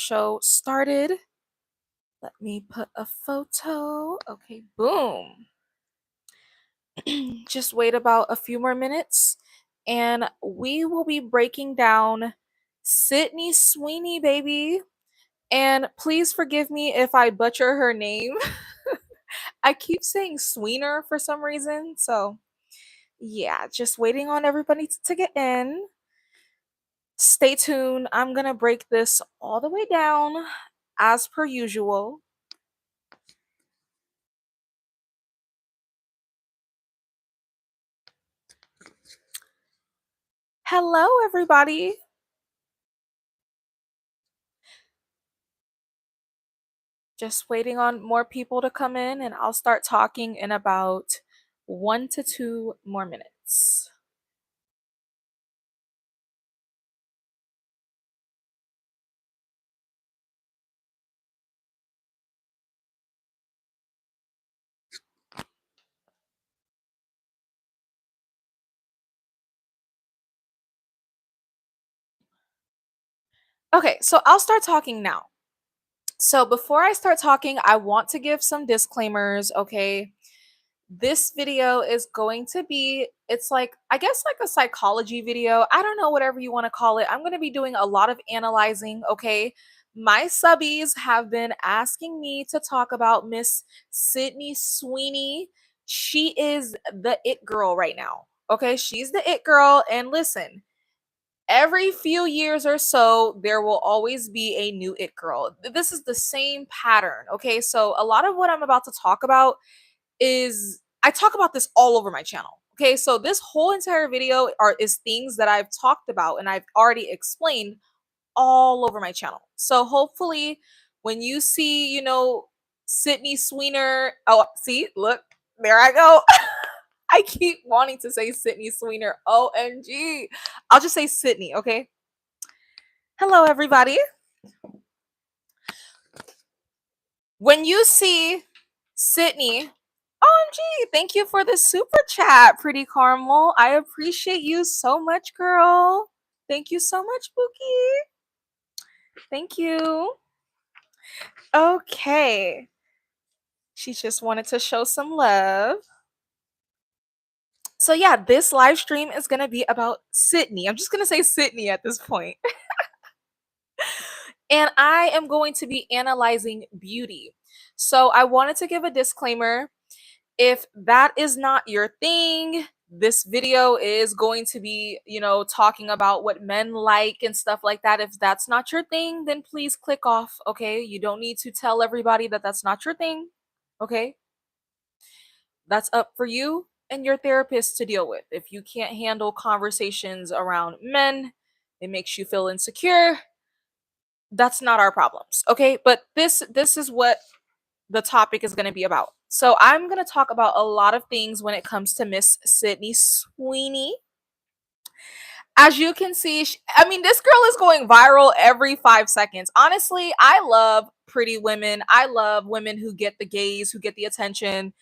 show started. Let me put a photo. Okay, boom. Just wait about a few more minutes and we will be breaking down Sydney Sweeney, baby. And please forgive me if I butcher her name. I keep saying Sweener for some reason. So, yeah, just waiting on everybody to get in. Stay tuned. I'm going to break this all the way down as per usual. Hello, everybody. Just waiting on more people to come in, and I'll start talking in about 1 to 2 more minutes. Okay, so I'll start talking now. So before I start talking, I want to give some disclaimers, okay? This video is going to be, it's like, I guess like a psychology video. I don't know, whatever you want to call it. I'm going to be doing a lot of analyzing, okay? My subbies have been asking me to talk about Miss Sydney Sweeney. She is the it girl right now, okay? She's the it girl. And listen, every few years or so, there will always be a new it girl. This is the same pattern, okay? So a lot of what I'm about to talk about is I talk about this all over my channel. Okay, so this whole entire video is things that I've talked about and I've already explained all over my channel. So hopefully when you see, Sydney Sweener, oh, see, look, there I go. I keep wanting to say Sydney Sweener. OMG. I'll just say Sydney, okay? Hello, everybody. When you see Sydney, OMG, thank you for the super chat, Pretty Caramel. I appreciate you so much, girl. Thank you so much, Bookie. Thank you. Okay. She just wanted to show some love. So yeah, this live stream is going to be about Sydney. I'm just going to say Sydney at this point. And I am going to be analyzing beauty. So I wanted to give a disclaimer. If that is not your thing, this video is going to be, talking about what men like and stuff like that. If that's not your thing, then please click off, okay? You don't need to tell everybody that that's not your thing, okay? That's up for you and your therapist to deal with. If you can't handle conversations around men, it makes you feel insecure, that's not our problems, okay? But this is what the topic is going to be about. So I'm going to talk about a lot of things when it comes to Miss Sydney Sweeney. As you can see, this girl is going viral every 5 seconds. Honestly, I love pretty women. I love women who get the gaze, who get the attention.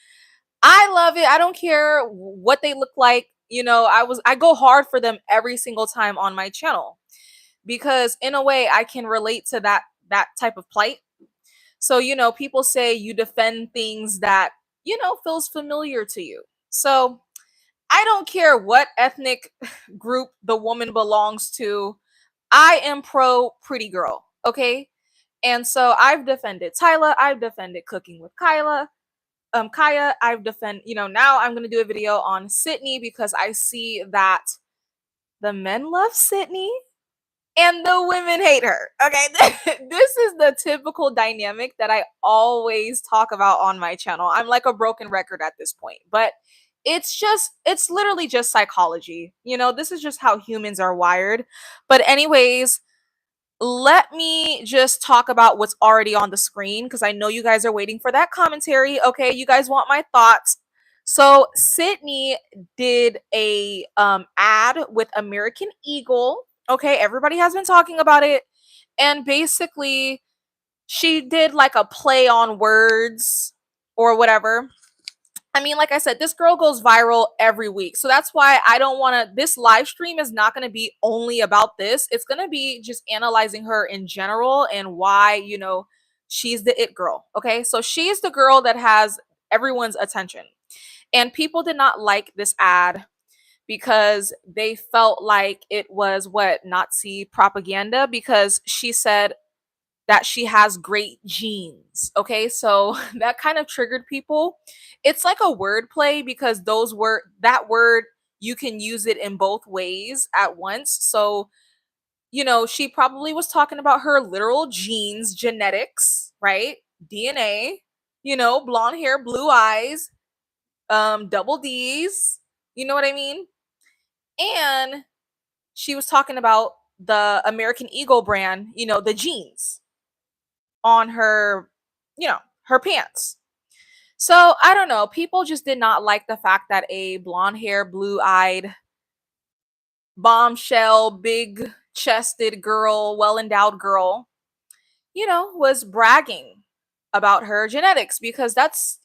I love it. I don't care what they look like. I go hard for them every single time on my channel because in a way I can relate to that type of plight. So, people say you defend things that, feels familiar to you. So I don't care what ethnic group the woman belongs to. I am pro pretty girl. Okay. And so I've defended Tyla. I've defended Cooking with Kaya. I've now I'm going to do a video on Sydney because I see that the men love Sydney and the women hate her. Okay, this is the typical dynamic that I always talk about on my channel. I'm like a broken record at this point, but it's literally just psychology. This is just how humans are wired. But anyways, let me just talk about what's already on the screen because I know you guys are waiting for that commentary. Okay, you guys want my thoughts. So Sydney did a ad with American Eagle. Okay, everybody has been talking about it. And basically, she did like a play on words or whatever. I mean, like I said, this girl goes viral every week. So that's why I don't want to. This live stream is not going to be only about this. It's going to be just analyzing her in general and why, she's the it girl. Okay. So she's the girl that has everyone's attention. And people did not like this ad because they felt like it was what Nazi propaganda because she said that she has great genes. Okay, so that kind of triggered people. It's like a word play because that word you can use it in both ways at once. So, she probably was talking about her literal genes, genetics, right? DNA, blonde hair, blue eyes, double D's, you know what I mean? And she was talking about the American Eagle brand, the jeans on her, her pants. So I don't know. People just did not like the fact that a blonde hair, blue eyed, bombshell, big chested girl, well endowed girl, was bragging about her genetics because that's,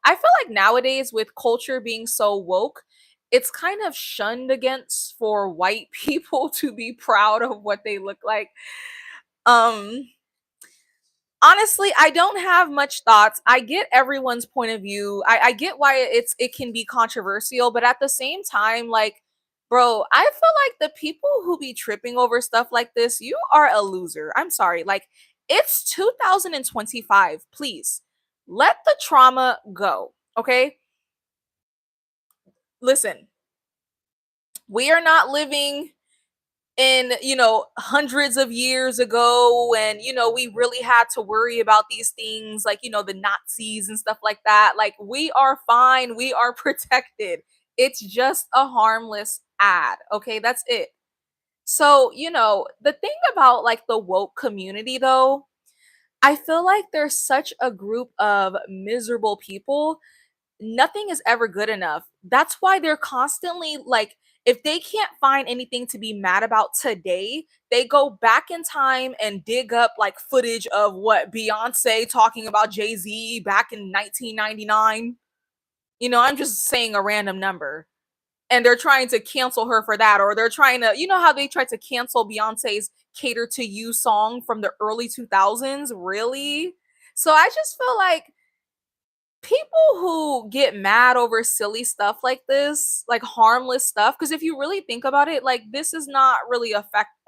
I feel like nowadays with culture being so woke, it's kind of shunned against for white people to be proud of what they look like. Um, Honestly, I don't have much thoughts. I get everyone's point of view. I get why it can be controversial, but at the same time, like, bro, I feel like the people who be tripping over stuff like this, you are a loser. I'm sorry. Like, it's 2025. Please let the trauma go. Okay. Listen, we are not living in hundreds of years ago when we really had to worry about these things like the Nazis and stuff like that. Like, we are fine, we are protected. It's just a harmless ad. Okay, that's it. So the thing about like the woke community though, I feel like there's such a group of miserable people. Nothing is ever good enough. That's why they're constantly like, if they can't find anything to be mad about today, they go back in time and dig up like footage of what Beyonce talking about Jay-Z back in 1999. I'm just saying a random number. And they're trying to cancel her for that, or they're trying to, how they tried to cancel Beyonce's Cater to You song from the early 2000s? Really? So I just feel like people who get mad over silly stuff like this, like harmless stuff, because if you really think about it, like this is not really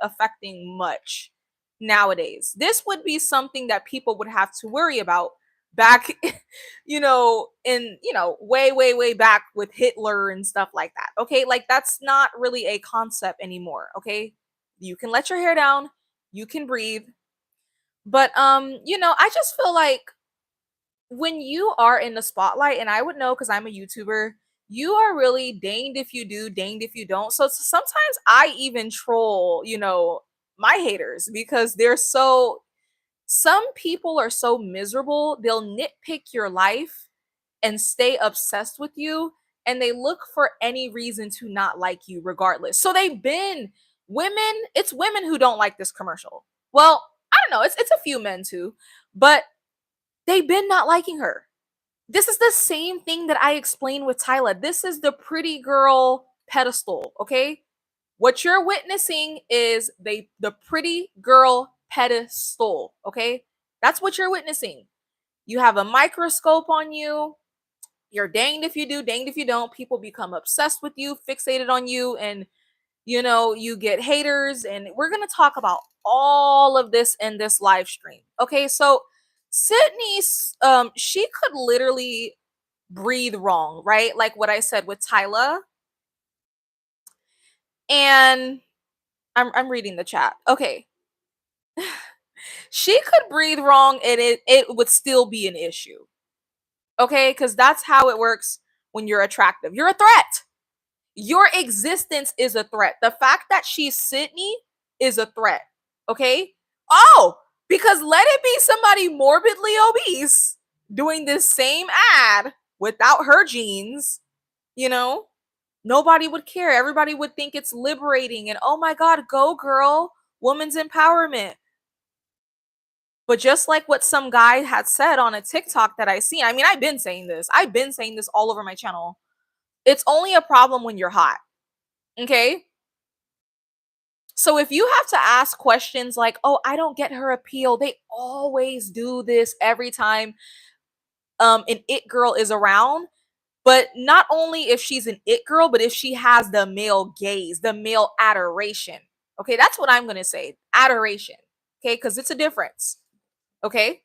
affecting much nowadays. This would be something that people would have to worry about back, in way, way, way back with Hitler and stuff like that. Okay, like that's not really a concept anymore. Okay, you can let your hair down, you can breathe, but I just feel like when you are in the spotlight, and I would know because I'm a YouTuber, you are really danged if you do, danged if you don't. So sometimes I even troll, my haters because some people are so miserable, they'll nitpick your life and stay obsessed with you, and they look for any reason to not like you regardless. So they've been it's women who don't like this commercial. Well, I don't know, it's a few men too, but they've been not liking her. This is the same thing that I explained with Tyla. This is the pretty girl pedestal, okay? What you're witnessing is the pretty girl pedestal, okay? That's what you're witnessing. You have a microscope on you. You're danged if you do, danged if you don't. People become obsessed with you, fixated on you, and you get haters. And we're going to talk about all of this in this live stream. Okay, so Sydney, she could literally breathe wrong, right? Like what I said with Tyla. And I'm reading the chat. Okay. She could breathe wrong and it would still be an issue. Okay? Because that's how it works when you're attractive. You're a threat. Your existence is a threat. The fact that she's Sydney is a threat. Okay? Oh, because let it be somebody morbidly obese doing this same ad without her genes, nobody would care. Everybody would think it's liberating and oh my God, go girl, woman's empowerment. But just like what some guy had said on a TikTok that I seen, I mean, I've been saying this. I've been saying this all over my channel. It's only a problem when you're hot. Okay? So if you have to ask questions like, "Oh, I don't get her appeal." They always do this every time an it girl is around. But not only if she's an it girl, but if she has the male gaze, the male adoration. Okay, that's what I'm going to say. Adoration. Okay, cuz it's a difference. Okay?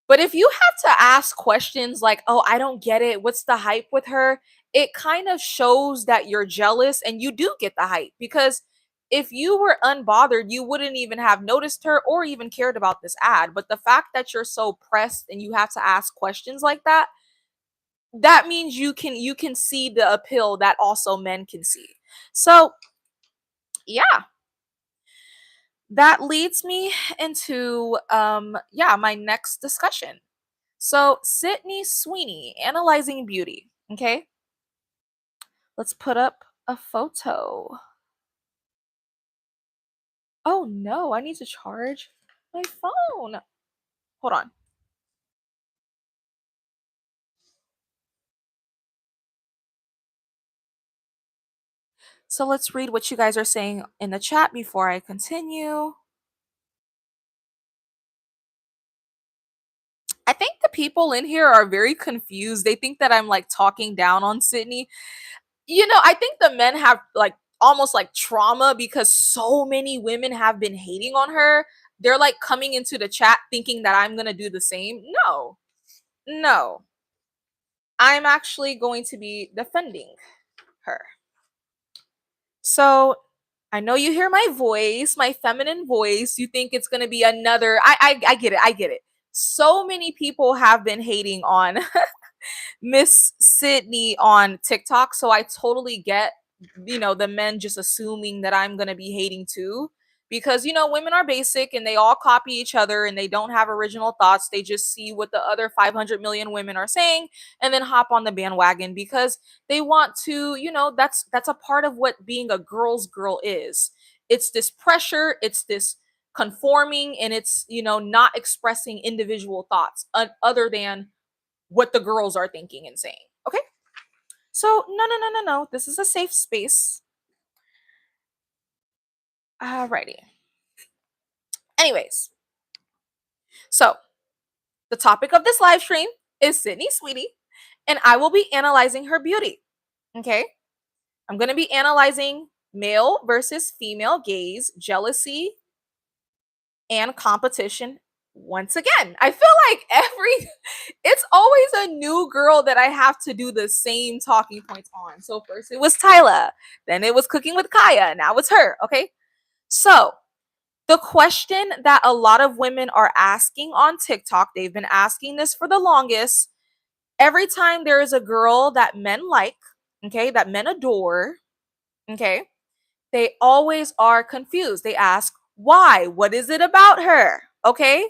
But if you have to ask questions like, "Oh, I don't get it. What's the hype with her?" It kind of shows that you're jealous and you do get the hype because if you were unbothered, you wouldn't even have noticed her or even cared about this ad. But the fact that you're so pressed and you have to ask questions like that, that means you can see the appeal that also men can see. So, yeah, that leads me into yeah, my next discussion. So, Sydney Sweeney, analyzing beauty. Okay, let's put up a photo. Oh no, I need to charge my phone. Hold on. So, let's read what you guys are saying in the chat before I continue. I think the people in here are very confused. They think that I'm like talking down on Sydney. I think the men have like almost like trauma because so many women have been hating on her. They're like coming into the chat thinking that I'm going to do the same. No, no. I'm actually going to be defending her. So I know you hear my voice, my feminine voice. You think it's going to be another. I get it. I get it. So many people have been hating on Miss Sydney on TikTok. So I totally get, the men just assuming that I'm going to be hating too. Because, women are basic and they all copy each other and they don't have original thoughts. They just see what the other 500 million women are saying and then hop on the bandwagon because they want to, that's a part of what being a girl's girl is. It's this pressure, it's this conforming, and it's, not expressing individual thoughts other than what the girls are thinking and saying. Okay? So, no, no, no, no, no. This is a safe space. Alrighty. Anyways, so the topic of this live stream is Sydney Sweetie, and I will be analyzing her beauty. Okay? I'm going to be analyzing male versus female gaze, jealousy, and competition once again. I feel like it's always a new girl that I have to do the same talking points on. So first it was Tyla, then it was cooking with Kaya, now it's her, okay? So, the question that a lot of women are asking on TikTok, they've been asking this for the longest. Every time there is a girl that men like, okay, that men adore, okay, they always are confused. They ask, why? What is it about her? Okay?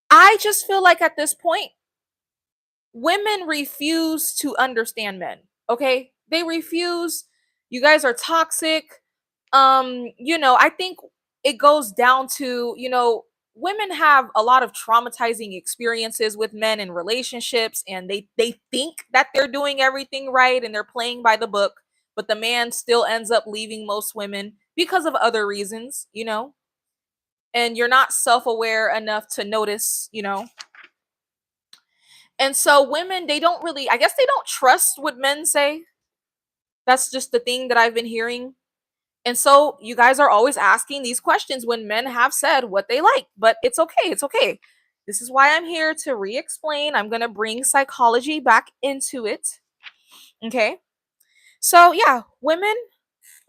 I just feel like at this point, women refuse to understand men. Okay? They refuse. You guys are toxic. I think it goes down to, women have a lot of traumatizing experiences with men in relationships and they think that they're doing everything right and they're playing by the book, but the man still ends up leaving most women because of other reasons, and you're not self-aware enough to notice, and so women, they don't really, I guess they don't trust what men say. That's just the thing that I've been hearing. And so you guys are always asking these questions when men have said what they like, but it's okay. It's okay. This is why I'm here to re explain. I'm going to bring psychology back into it. Okay. So, yeah, women,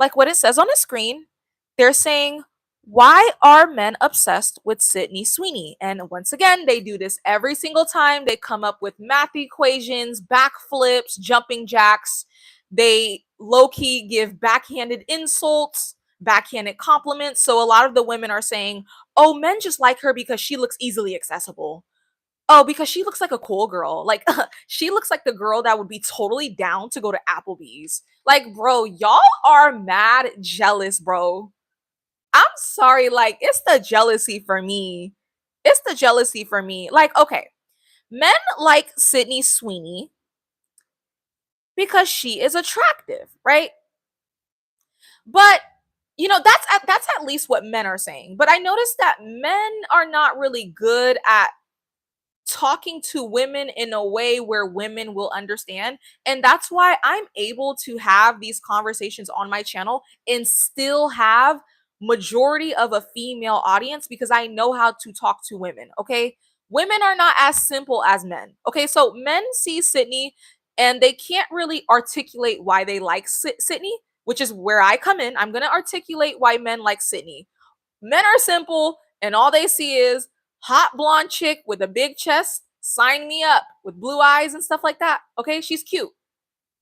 like what it says on the screen, they're saying, why are men obsessed with Sydney Sweeney? And once again, they do this every single time. They come up with math equations, backflips, jumping jacks. They low key give backhanded insults, backhanded compliments. So a lot of the women are saying, oh, men just like her because she looks easily accessible. Oh, because she looks like a cool girl. Like, she looks like the girl that would be totally down to go to Applebee's. Like, bro, y'all are mad jealous, bro. sorry, like it's the jealousy for me. It's the jealousy for me. Like, okay, men like Sydney Sweeney because she is attractive, right? But that's at least what men are saying. But I noticed that men are not really good at talking to women in a way where women will understand. And that's why I'm able to have these conversations on my channel and still have majority of a female audience because I know how to talk to women, okay? Women are not as simple as men. Okay? So men see Sydney and they can't really articulate why they like Sydney, which is where I come in. I'm going to articulate why men like Sydney. Men are simple and all they see is hot blonde chick with a big chest, sign me up, with blue eyes and stuff like that. Okay, she's cute.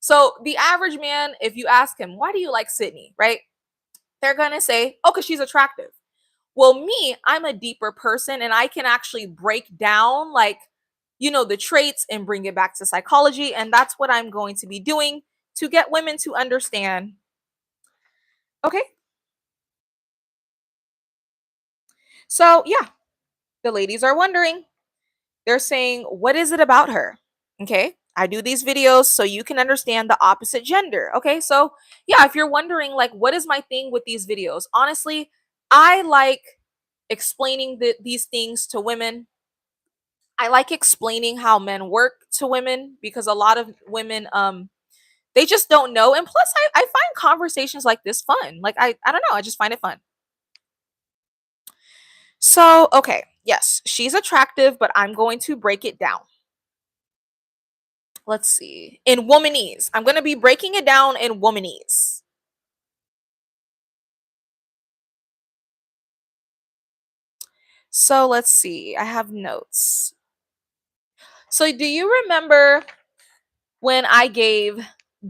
So the average man, if you ask him, why do you like Sydney, right? They're gonna say, oh, because she's attractive. Well, me, I'm a deeper person and I can actually break down like, the traits and bring it back to psychology. And that's what I'm going to be doing to get women to understand. Okay. So yeah, the ladies are wondering. They're saying, what is it about her? Okay. I do these videos so you can understand the opposite gender. Okay. So, yeah, if you're wondering, like, what is my thing with these videos? Honestly, I like explaining these things to women. I like explaining how men work to women because a lot of women, they just don't know. And plus, I find conversations like this fun. Like, I don't know. I just find it fun. So, okay. Yes, she's attractive, but I'm going to break it down. Let's see. In womanese. I'm going to be breaking it down in womanese. So let's see. I have notes. So do you remember when I gave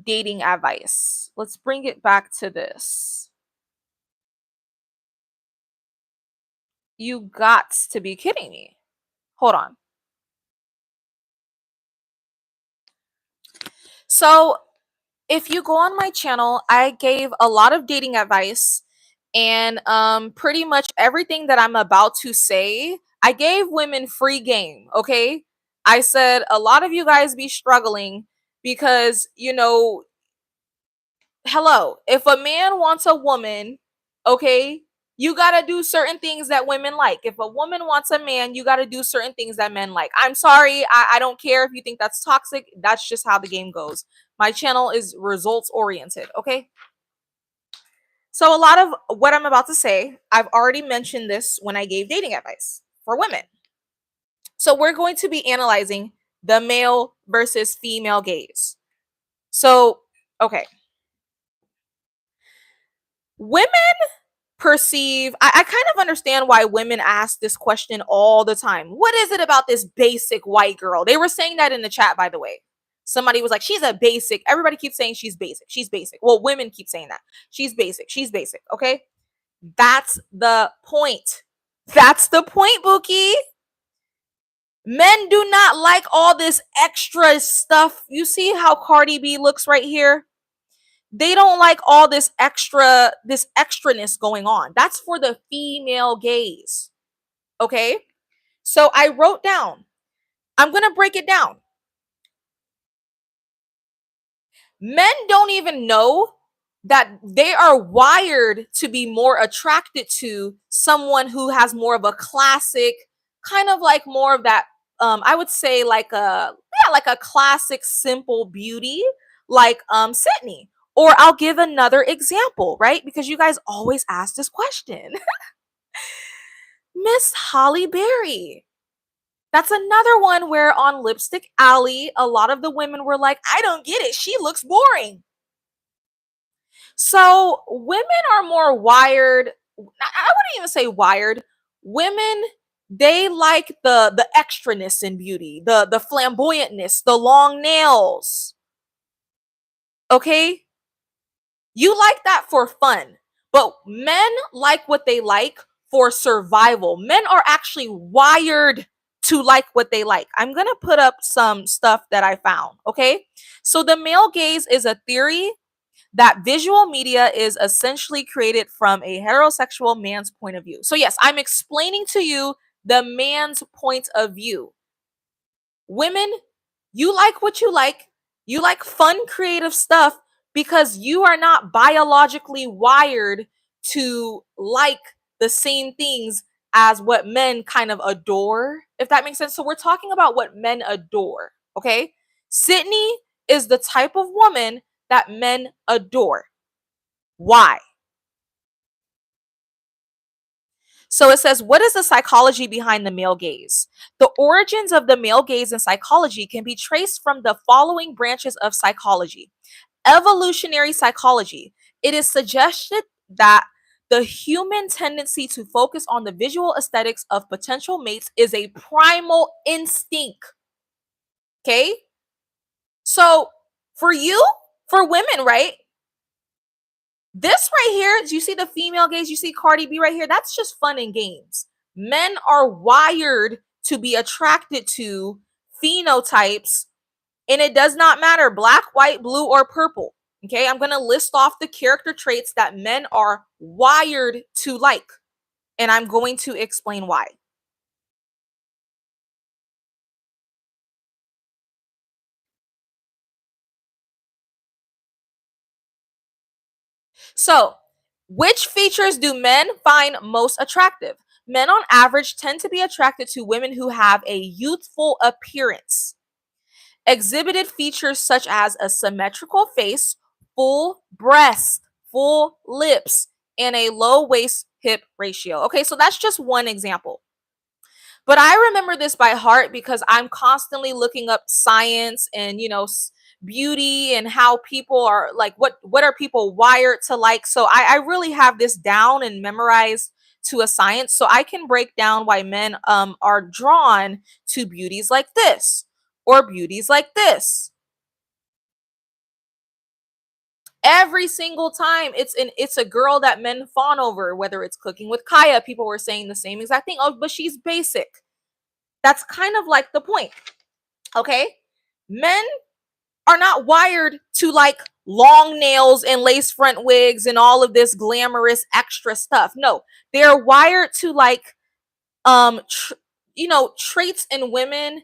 dating advice? Let's bring it back to this. You got to be kidding me. Hold on. So if you go on my channel, I gave a lot of dating advice and pretty much everything that I'm about to say, I gave women free game, okay? I said a lot of you guys be struggling because, hello, if a man wants a woman, okay, you got to do certain things that women like. If a woman wants a man, you got to do certain things that men like. I'm sorry, I don't care if you think that's toxic. That's just how the game goes. My channel is results oriented, okay? So a lot of what I'm about to say, I've already mentioned this when I gave dating advice for women. So we're going to be analyzing the male versus female gaze. So, okay. Women perceive, I kind of understand why women ask this question all the time. What is it about this basic white girl? They were saying that in the chat, by the way. Somebody was like, she's a basic. Everybody keeps saying she's basic. She's basic. Well, women keep saying that. She's basic. She's basic. Okay. That's the point. That's the point, Bookie. Men do not like all this extra stuff. You see how Cardi B looks right here? They don't like all this extraness going on. That's for the female gaze. Okay? So I wrote down, I'm going to break it down. Men don't even know that they are wired to be more attracted to someone who has more of a classic, kind of like more of that, I would say like a classic simple beauty, like Sydney. Or I'll give another example, right? Because you guys always ask this question. Miss Holly Berry. That's another one where on Lipstick Alley, a lot of the women were like, I don't get it. She looks boring. So women are more wired. I wouldn't even say wired. Women, they like the extraness in beauty, the flamboyantness, the long nails. Okay? You like that for fun. But men like what they like for survival. Men are actually wired to like what they like. I'm going to put up some stuff that I found, okay? So the male gaze is a theory that visual media is essentially created from a heterosexual man's point of view. So, yes, I'm explaining to you the man's point of view. Women, you like what you like. You like fun, creative stuff because you are not biologically wired to like the same things as what men kind of adore, if that makes sense. So, we're talking about what men adore, okay? Sydney is the type of woman that men adore. Why? So it says, what is the psychology behind the male gaze? The origins of the male gaze in psychology can be traced from the following branches of psychology. Evolutionary psychology. It is suggested that the human tendency to focus on the visual aesthetics of potential mates is a primal instinct. Okay? So for you, for women, right? This right here, do you see the female gaze? You see Cardi B right here? That's just fun and games. Men are wired to be attracted to phenotypes, and it does not matter black, white, blue, or purple. Okay, I'm going to list off the character traits that men are wired to like, and I'm going to explain why. So, which features do men find most attractive? Men on average tend to be attracted to women who have a youthful appearance. Exhibited features such as a symmetrical face, full breast, full lips, and a low waist hip ratio. Okay, so that's just one example. But I remember this by heart because I'm constantly looking up science and, beauty and how people are like, what are people wired to like. So I really have this down and memorized to a science, so I can break down why men are drawn to beauties like this or beauties like this. Every single time it's a girl that men fawn over, whether it's Cooking with Kaya, people were saying the same exact thing. Oh, but she's basic. That's kind of like the point. Okay? Men are not wired to like long nails and lace front wigs and all of this glamorous extra stuff. No, they're wired to like traits in women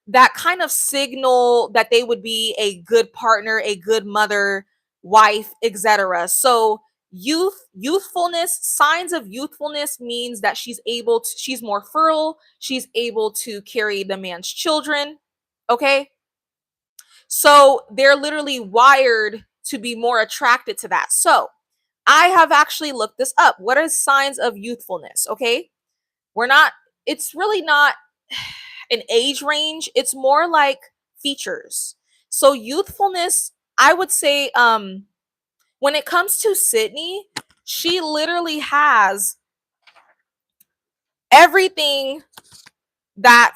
that kind of signal that they would be a good partner, a good mother, wife, etc. So youthfulness, signs of youthfulness means that she's more fertile, she's able to carry the man's children. Okay, so they're literally wired to be more attracted to that. So I have actually looked this up. What are signs of youthfulness? Okay, we're not, it's really not an age range, it's more like features. So youthfulness, I would say, when it comes to Sydney, she literally has everything that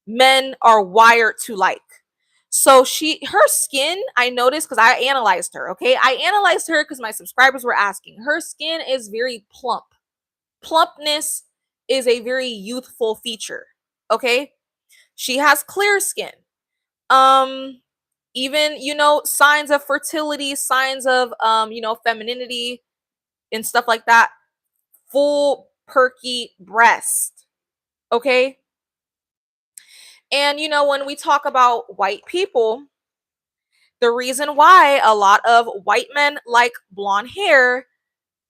men are wired to like. So her skin, I noticed because I analyzed her. Okay, I analyzed her because my subscribers were asking. Her skin is very plump. Plumpness is a very youthful feature. Okay, she has clear skin. Even signs of fertility, signs of femininity and stuff like that. Full perky breast. Okay, and when we talk about white people, the reason why a lot of white men like blonde hair,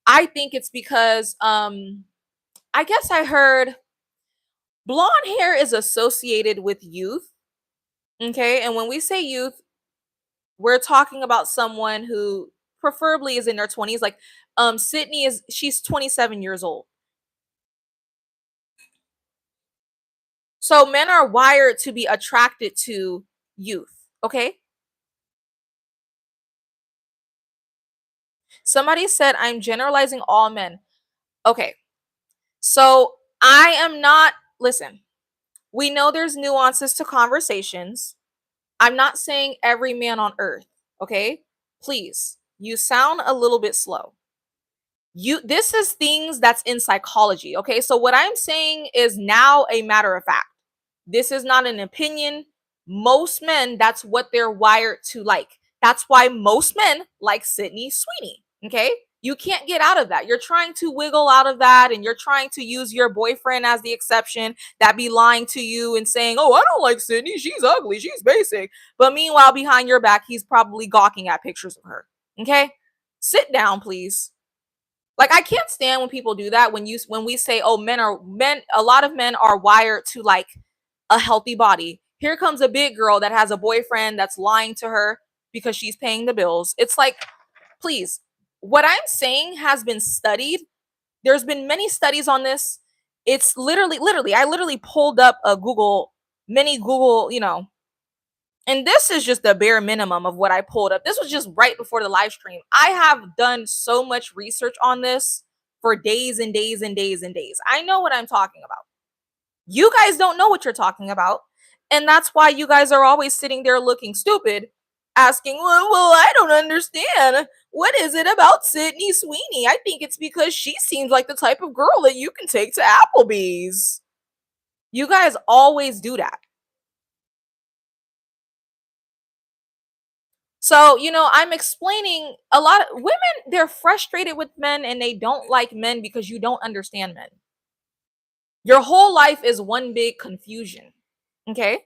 I think it's because I guess I heard blonde hair is associated with youth. Okay, and when we say youth, we're talking about someone who preferably is in their 20s. Like Sydney she's 27 years old. So men are wired to be attracted to youth. Okay, somebody said I'm generalizing all men. Okay, so I am not, listen, we know there's nuances to conversations. I'm not saying every man on earth, okay? Please, you sound a little bit slow. This is things that's in psychology, okay? So what I'm saying is now a matter of fact. This is not an opinion. Most men, that's what they're wired to like. That's why most men like Sydney Sweeney. Okay. You can't get out of that. You're trying to wiggle out of that and you're trying to use your boyfriend as the exception that be lying to you and saying, oh, I don't like Sydney. She's ugly. She's basic. But meanwhile, behind your back, he's probably gawking at pictures of her. Okay. Sit down, please. Like I can't stand when people do that when we say, oh, men, a lot of men are wired to like a healthy body. Here comes a big girl that has a boyfriend that's lying to her because she's paying the bills. It's like, please, what I'm saying has been studied. There's been many studies on this. It's literally, I literally pulled up a Google, and this is just the bare minimum of what I pulled up. This was just right before the live stream. I have done so much research on this for days and days and days and days. I know what I'm talking about. You guys don't know what you're talking about. And that's why you guys are always sitting there looking stupid, asking, well, I don't understand. What is it about Sydney Sweeney? I think it's because she seems like the type of girl that you can take to Applebee's. You guys always do that. So, I'm explaining a lot of women, they're frustrated with men and they don't like men because you don't understand men. Your whole life is one big confusion. Okay?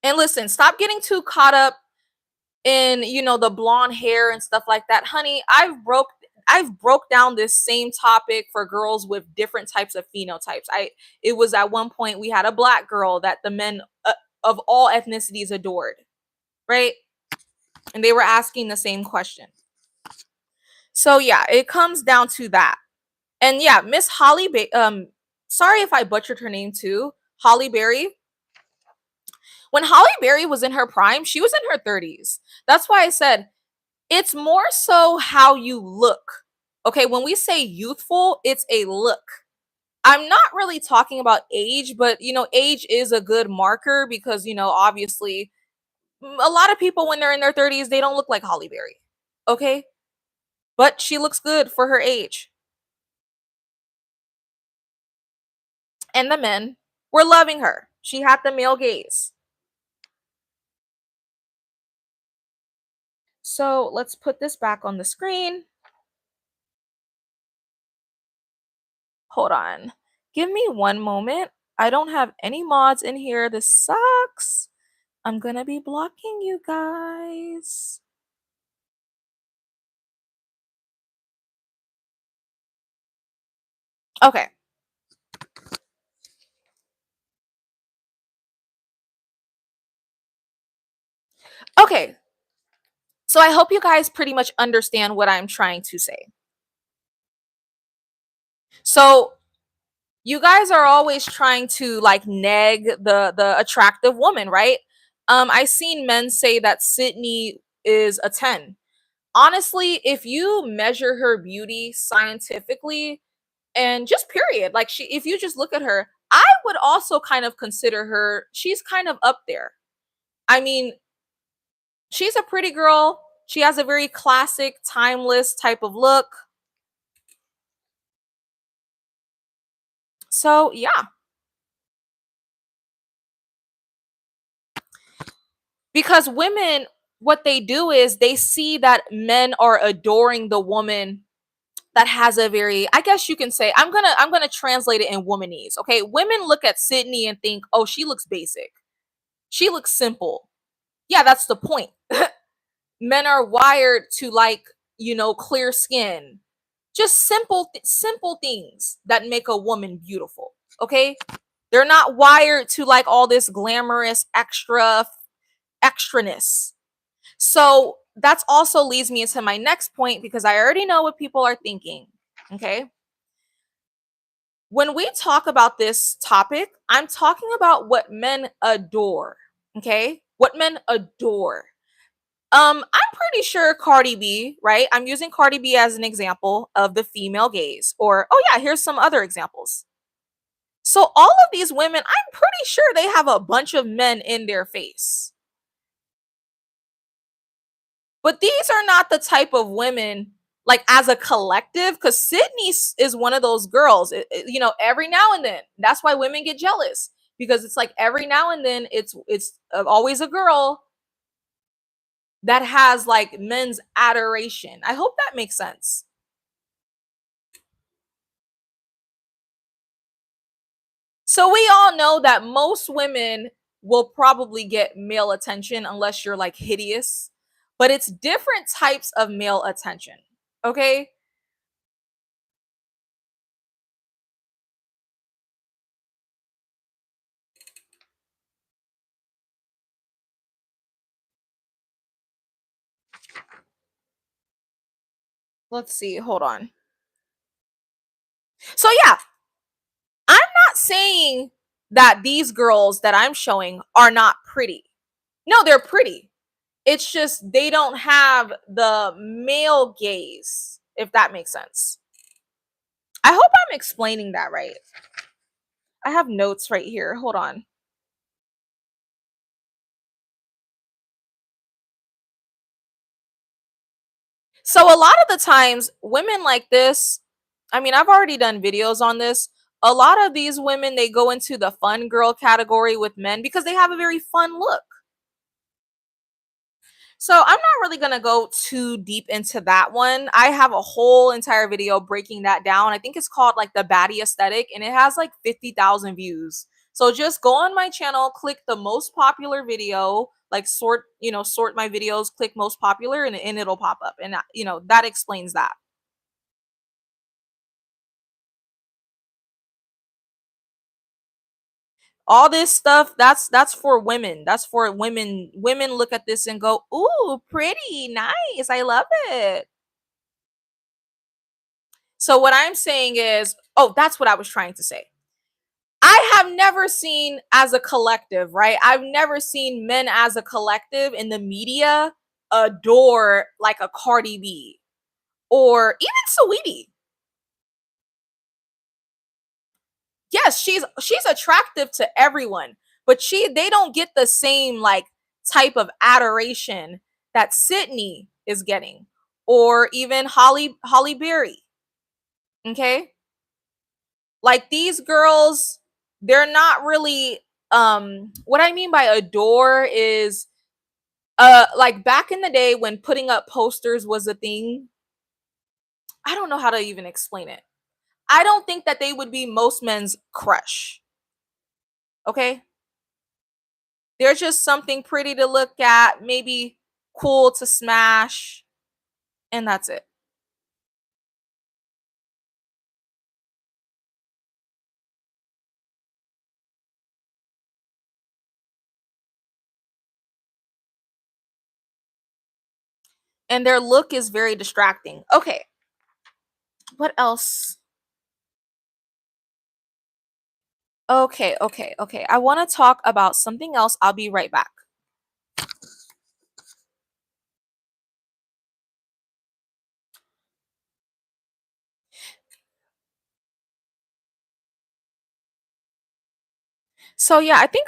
And listen, stop getting too caught up in, the blonde hair and stuff like that. Honey, I've broke down this same topic for girls with different types of phenotypes. It was at one point we had a black girl that the men of all ethnicities adored, right? And they were asking the same question. So yeah, it comes down to that. And yeah, Miss Holly sorry if I butchered her name too. Holly Berry. When Holly Berry was in her prime, she was in her 30s. That's why I said it's more so how you look. Okay, when we say youthful, it's a look. I'm not really talking about age, but age is a good marker because obviously a lot of people when they're in their 30s, they don't look like Holly Berry. Okay? But she looks good for her age. And the men were loving her. She had the male gaze. So let's put this back on the screen. Hold on. Give me one moment. I don't have any mods in here. This sucks. I'm gonna be blocking you guys. Okay. Okay. So I hope you guys pretty much understand what I'm trying to say. So you guys are always trying to like neg the attractive woman, right? I seen men say that Sydney is a 10. Honestly, if you measure her beauty scientifically and just period, like if you just look at her, I would also kind of consider her, she's kind of up there. I mean, she's a pretty girl. She has a very classic, timeless type of look. So, yeah. Because women, what they do is they see that men are adoring the woman that has a very, I guess you can say, I'm gonna translate it in womanese. Okay. Women look at Sydney and think, oh, she looks basic. She looks simple. Yeah, that's the point. Men are wired to like, clear skin. Just simple things that make a woman beautiful. Okay? They're not wired to like all this glamorous extraness. So that's also leads me into my next point because I already know what people are thinking. Okay? When we talk about this topic, I'm talking about what men adore. Okay? What men adore. I'm pretty sure Cardi B, right? I'm using Cardi B as an example of the female gaze. Or, oh yeah, here's some other examples. So all of these women, I'm pretty sure they have a bunch of men in their face. But these are not the type of women like as a collective, because Sydney is one of those girls, every now and then. That's why women get jealous, because it's like every now and then it's always a girl that has like men's adoration. I hope that makes sense. So we all know that most women will probably get male attention unless you're like hideous, but it's different types of male attention. Okay? Let's see. Hold on. So yeah, I'm not saying that these girls that I'm showing are not pretty. No, they're pretty. It's just they don't have the male gaze, if that makes sense. I hope I'm explaining that right. I have notes right here. Hold on. So a lot of the times, women like this, I mean, I've already done videos on this. A lot of these women, they go into the fun girl category with men because they have a very fun look. So I'm not really gonna go too deep into that one. I have a whole entire video breaking that down. I think it's called like the baddie aesthetic, and it has like 50,000 views. So just go on my channel, click the most popular video, like sort my videos, click most popular, and it'll pop up. And that explains that. All this stuff, that's for women. That's for women. Women look at this and go, "Ooh, pretty, nice. I love it." So what I'm saying is, oh, that's what I was trying to say. I have never seen as a collective, right? I've never seen men as a collective in the media adore like a Cardi B or even Saweetie. Yes, she's attractive to everyone, but they don't get the same like type of adoration that Sydney is getting, or even Holly Berry. Okay, like these girls, they're not really. What I mean by adore is like back in the day when putting up posters was a thing. I don't know how to even explain it. I don't think that they would be most men's crush. Okay, they're just something pretty to look at, maybe cool to smash, and that's it. And their look is very distracting. Okay, what else? Okay. I want to talk about something else. I'll be right back. So yeah, I think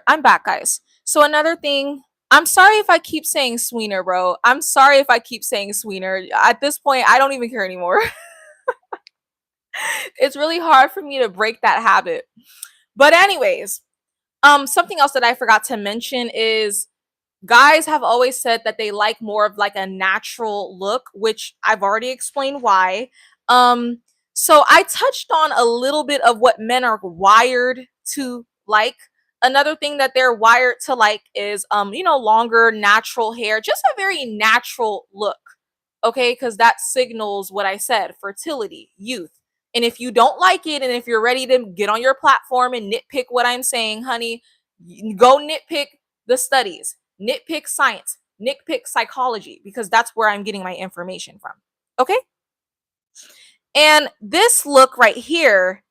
I'm back, guys. So another thing, I'm sorry if I keep saying Sweener, bro. I'm sorry if I keep saying Sweener. At this point, I don't even care anymore. It's really hard for me to break that habit. But anyways, something else that I forgot to mention is guys have always said that they like more of like a natural look, which I've already explained why. Um, so I touched on a little bit of what men are wired to like. Another thing that they're wired to like is longer natural hair, just a very natural look. Okay, because that signals what I said, fertility, youth. And if you don't like it, and if you're ready to get on your platform and nitpick what I'm saying, honey, go nitpick the studies, nitpick science, nitpick psychology, because that's where I'm getting my information from. Okay? And this look right here,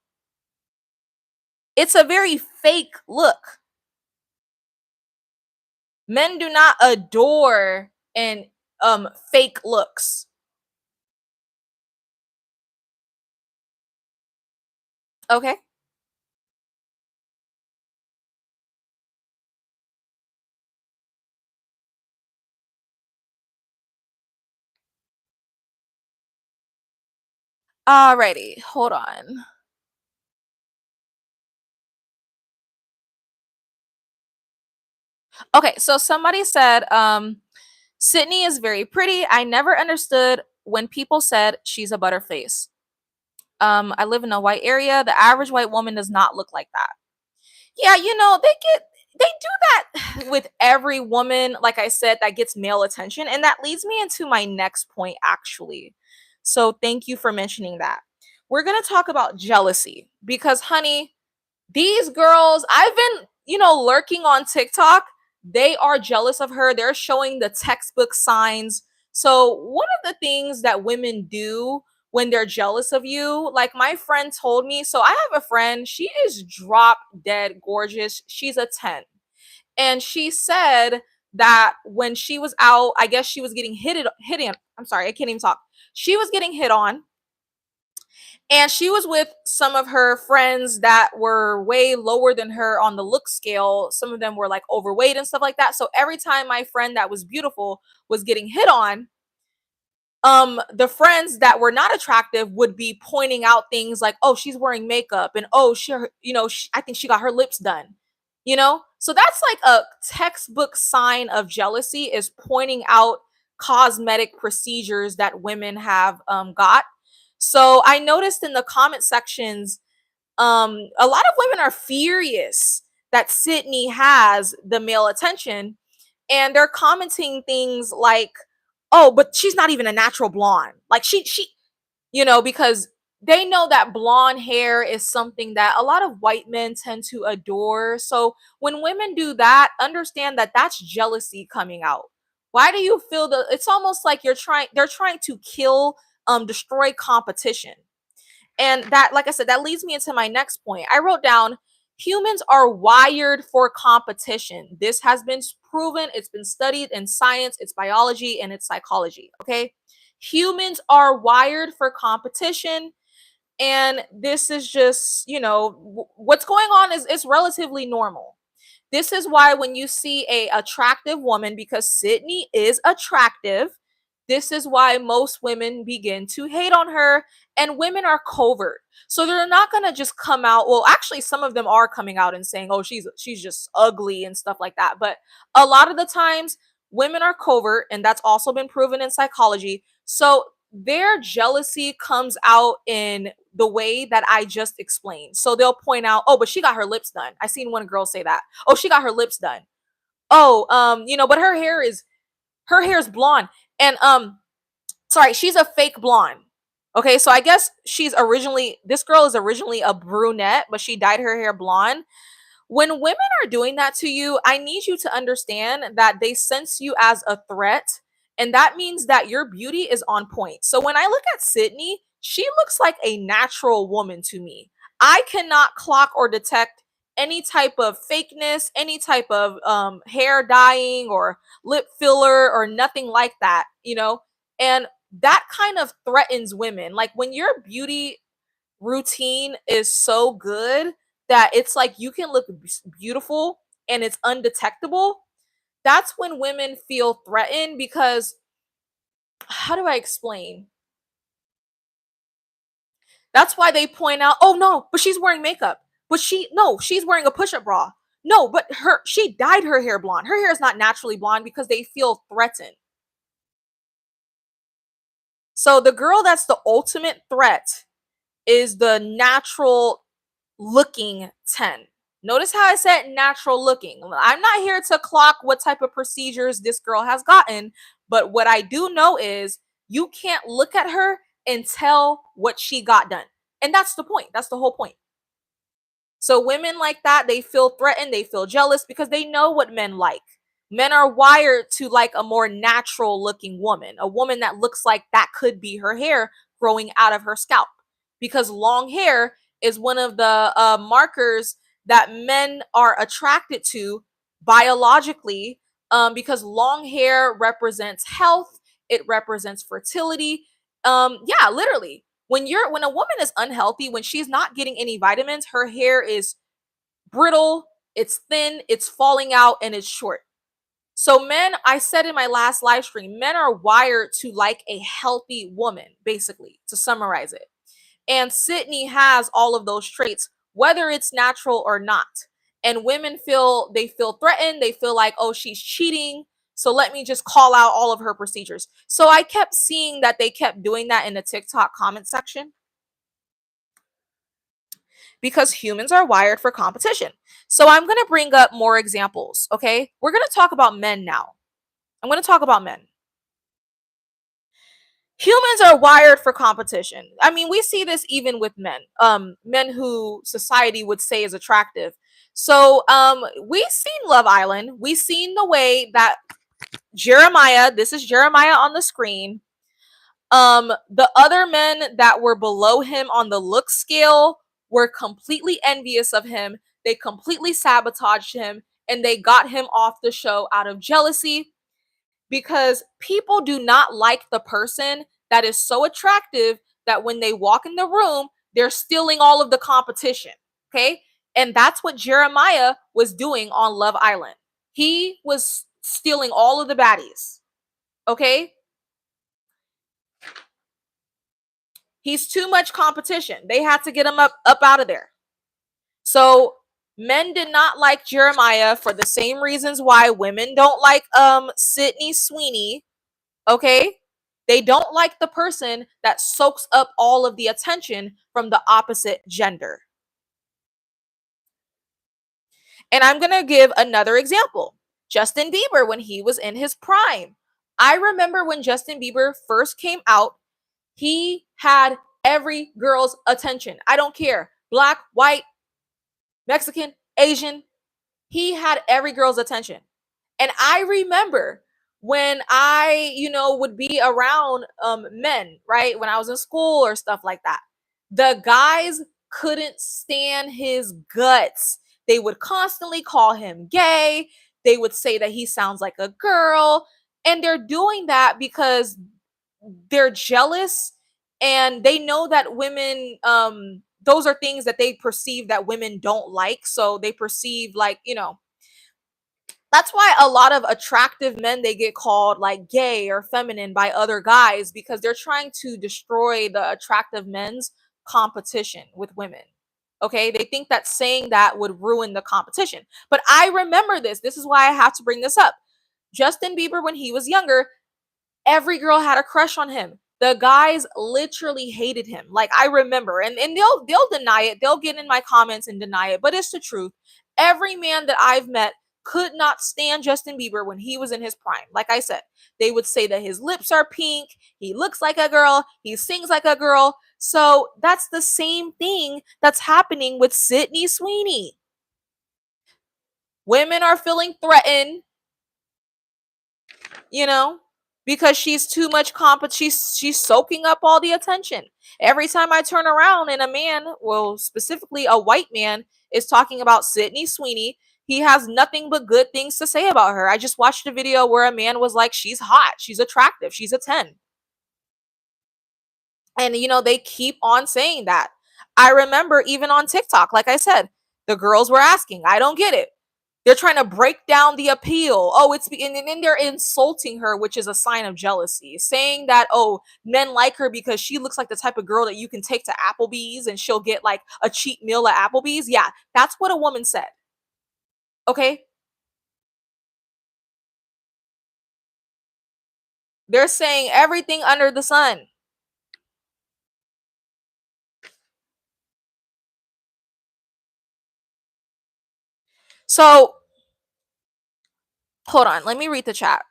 it's a very fake look. Men do not adore and fake looks. Okay? Alrighty, hold on. Okay, so somebody said, Sydney is very pretty. I never understood when people said she's a butterface. I live in a white area. The average white woman does not look like that. Yeah, they do that with every woman, like I said, that gets male attention. And that leads me into my next point, actually. So thank you for mentioning that. We're gonna talk about jealousy because, honey, these girls, I've been, lurking on TikTok. They are jealous of her. They're showing the textbook signs. So, one of the things that women do when they're jealous of you, like my friend told me, so I have a friend, she is drop dead gorgeous. She's a 10. And she said that when she was out, I guess she was getting hit in. I'm sorry, I can't even talk. She was getting hit on, and she was with some of her friends that were way lower than her on the look scale. Some of them were like overweight and stuff like that. So every time my friend that was beautiful was getting hit on, the friends that were not attractive would be pointing out things like, oh, she's wearing makeup, and oh, I think she got her lips done. So that's like a textbook sign of jealousy, is pointing out cosmetic procedures that women have got. So I noticed in the comment sections, a lot of women are furious that Sydney has the male attention, and they're commenting things like, "Oh, but she's not even a natural blonde." Like because they know that blonde hair is something that a lot of white men tend to adore. So when women do that, understand that that's jealousy coming out. Why do you feel it's almost like they're trying to destroy competition. And that, like I said, that leads me into my next point. I wrote down, humans are wired for competition. This has been proven, it's been studied in science, it's biology, and it's psychology. Okay. Humans are wired for competition. And this is just, what's going on is relatively normal. This is why when you see a attractive woman, because Sydney is attractive, this is why most women begin to hate on her, and women are covert. So they're not going to just come out. Well, actually some of them are coming out and saying, "Oh, she's just ugly" and stuff like that. But a lot of the times women are covert, and that's also been proven in psychology. So their jealousy comes out in the way that I just explained. So they'll point out, "Oh, but she got her lips done." I seen one girl say that. "Oh, she got her lips done." "Oh, but her hair is blonde." And sorry, she's a fake blonde. Okay, so I guess this girl is originally a brunette, but she dyed her hair blonde. When women are doing that to you, I need you to understand that they sense you as a threat, and that means that your beauty is on point. So when I look at Sydney, she looks like a natural woman to me. I cannot clock or detect any type of fakeness, any type of hair dyeing or lip filler or nothing like that. And that kind of threatens women. Like when your beauty routine is so good that it's like you can look beautiful and it's undetectable, that's when women feel threatened. Because how do I explain? That's why they point out, "Oh no, but she's wearing makeup. But she's wearing a push-up bra. No, but she dyed her hair blonde. Her hair is not naturally blonde," because they feel threatened. So the girl that's the ultimate threat is the natural looking 10. Notice how I said natural looking. I'm not here to clock what type of procedures this girl has gotten, but what I do know is you can't look at her and tell what she got done. And that's the point. That's the whole point. So women like that, they feel threatened, they feel jealous because they know what men like. Men are wired to like a more natural looking woman, a woman that looks like that could be her hair growing out of her scalp. Because long hair is one of the markers that men are attracted to biologically, because long hair represents health, it represents fertility. Yeah, literally when a woman is unhealthy, when she's not getting any vitamins, her hair is brittle, it's thin, it's falling out, and it's short. So men, I said in my last live stream, men are wired to like a healthy woman, basically, to summarize it. And Sydney has all of those traits, whether it's natural or not. And women feel threatened. They feel like, oh, she's cheating. So let me just call out all of her procedures. So I kept seeing that they kept doing that in the TikTok comment section because humans are wired for competition. So I'm going to bring up more examples. Okay. We're going to talk about men now. I'm going to talk about men. Humans are wired for competition. I mean, we see this even with men, men who society would say is attractive. So we've seen Love Island. We've seen the way that Jeremiah, this is Jeremiah on the screen. The other men that were below him on the look scale were completely envious of him. They completely sabotaged him and they got him off the show out of jealousy because people do not like the person that is so attractive that when they walk in the room, they're stealing all of the competition. Okay. And that's what Jeremiah was doing on Love Island. He was stealing all of the baddies. Okay. He's too much competition. They had to get him up out of there. So men did not like Jeremiah for the same reasons why women don't like Sydney Sweeney. Okay? They don't like the person that soaks up all of the attention from the opposite gender. And I'm going to give another example. Justin Bieber when he was in his prime. I remember when Justin Bieber first came out, he had every girl's attention. I don't care. Black, white, Mexican, Asian. He had every girl's attention. And I remember when I, would be around men, right? When I was in school or stuff like that. The guys couldn't stand his guts. They would constantly call him gay. They would say that he sounds like a girl. And they're doing that because they're jealous and they know that women those are things that they perceive that women don't like, so they perceive like, that's why a lot of attractive men, they get called like gay or feminine by other guys because they're trying to destroy the attractive men's competition with women. Okay, they think that saying that would ruin the competition, but I remember this is why I have to bring this up. Justin Bieber when he was younger, every girl had a crush on him. The guys literally hated him. Like I remember, and they'll deny it. They'll get in my comments and deny it, but it's the truth. Every man that I've met could not stand Justin Bieber when he was in his prime. Like I said, they would say that his lips are pink, he looks like a girl, he sings like a girl. So that's the same thing that's happening with Sydney Sweeney. Women are feeling threatened, you know, because she's too much she's soaking up all the attention. Every time I turn around and a man, well, specifically a white man, is talking about Sydney Sweeney, he has nothing but good things to say about her. I just watched a video where a man was like, she's hot, she's attractive, she's a 10. And they keep on saying that. I remember even on TikTok, like I said, the girls were asking, I don't get it. They're trying to break down the appeal. Oh, and then they're insulting her, which is a sign of jealousy, saying that, oh, men like her because she looks like the type of girl that you can take to Applebee's and she'll get like a cheap meal at Applebee's. Yeah, that's what a woman said. Okay. They're saying everything under the sun. So hold on, let me read the chat.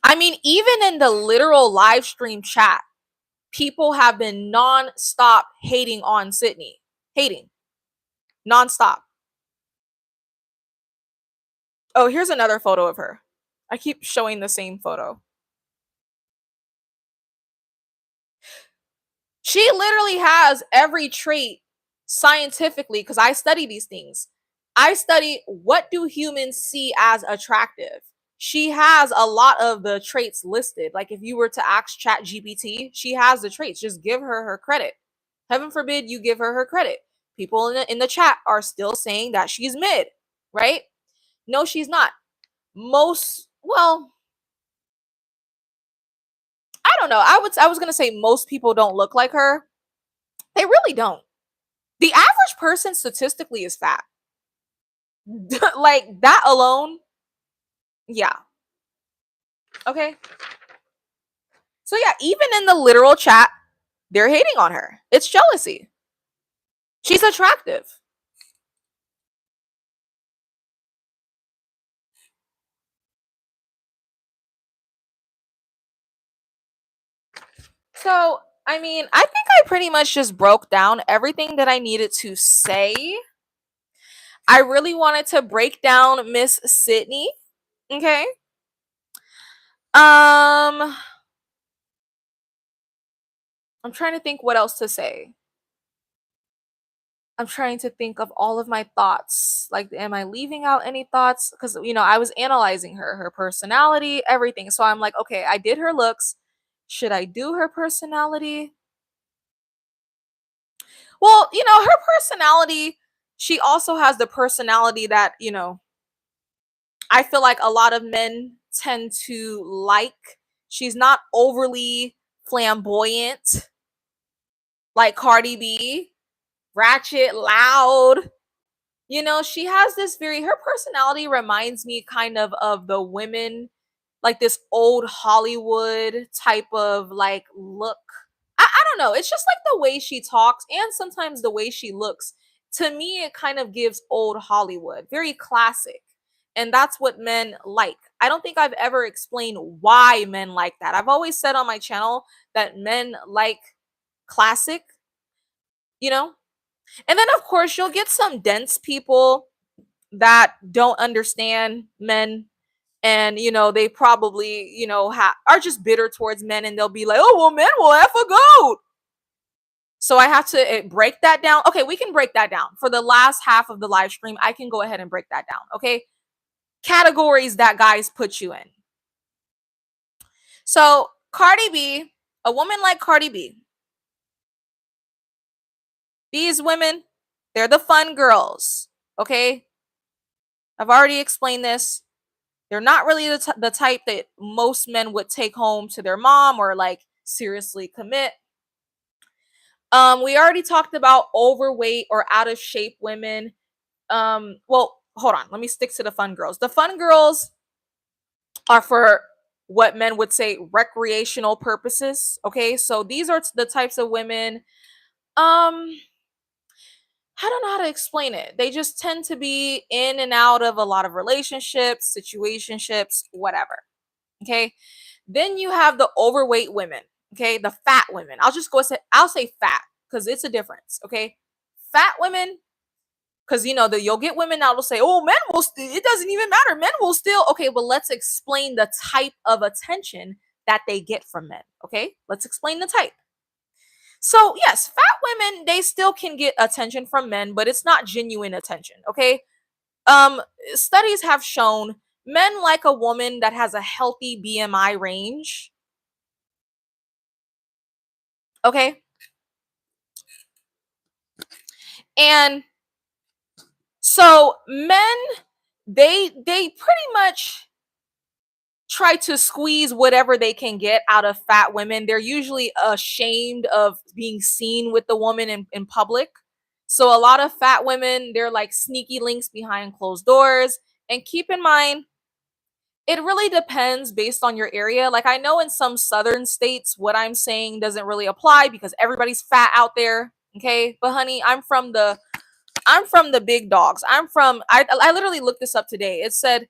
I mean, even in the literal live stream chat, people have been non-stop hating on Sydney. Hating. Non-stop. Oh, here's another photo of her. I keep showing the same photo. She literally has every trait scientifically because I study these things. I study what do humans see as attractive. She has a lot of the traits listed. Like if you were to ask Chat GPT, she has the traits. Just give her her credit. Heaven forbid you give her her credit. People in the chat are still saying that she's mid, right? No, she's not. Well, I don't know. I was gonna say most people don't look like her. They really don't. The average person statistically is fat. Like that alone, yeah. Okay. So yeah, even in the literal chat, they're hating on her. It's jealousy. She's attractive. So, I mean, I think I pretty much just broke down everything that I needed to say. I really wanted to break down Miss Sydney. Okay. Um, I'm trying to think what else to say. I'm trying to think of all of my thoughts. Like, am I leaving out any thoughts? Because, I was analyzing her personality, everything. So I'm like, okay, I did her looks. Should I do her personality? Well, her personality, she also has the personality that, I feel like a lot of men tend to like. She's not overly flamboyant like Cardi B, ratchet, loud. She has this her personality reminds me kind of the women, like this old Hollywood type of like look. I don't know. It's just like the way she talks and sometimes the way she looks. To me, it kind of gives old Hollywood, very classic. And that's what men like. I don't think I've ever explained why men like that. I've always said on my channel that men like classic, you know? And then, of course, you'll get some dense people that don't understand men, and they probably are just bitter towards men, and they'll be like, oh well, men will f a goat. So I have to break that down. Okay, we can break that down for the last half of the live stream. I can go ahead and break that down. Okay, categories that guys put you in. So Cardi B, a woman like Cardi B, these women, they're the fun girls. Okay, I've already explained this. They're not really the type that most men would take home to their mom or like seriously commit. We already talked about overweight or out of shape women. Well, hold on. Let me stick to the fun girls. The fun girls are for what men would say recreational purposes. Okay, so these are the types of women. Um, I don't know how to explain it. They just tend to be in and out of a lot of relationships, situationships, whatever. Okay. Then you have the overweight women. Okay. The fat women. I'll say fat because it's a difference. Okay. Fat women, because you'll get women that will say, oh, men will it doesn't even matter. Men will still. Okay. But let's explain the type of attention that they get from men. Okay. Let's explain the type. So, yes, fat women, they still can get attention from men, but it's not genuine attention. Okay. Um, Studies have shown men like a woman that has a healthy BMI range. Okay. And so men, they pretty much try to squeeze whatever they can get out of fat women. They're usually ashamed of being seen with the woman in public. So a lot of fat women, they're like sneaky links behind closed doors. And keep in mind, it really depends based on your area. Like I know in some southern states, what I'm saying doesn't really apply because everybody's fat out there. Okay. But honey, I'm from the big dogs. I literally looked this up today. It said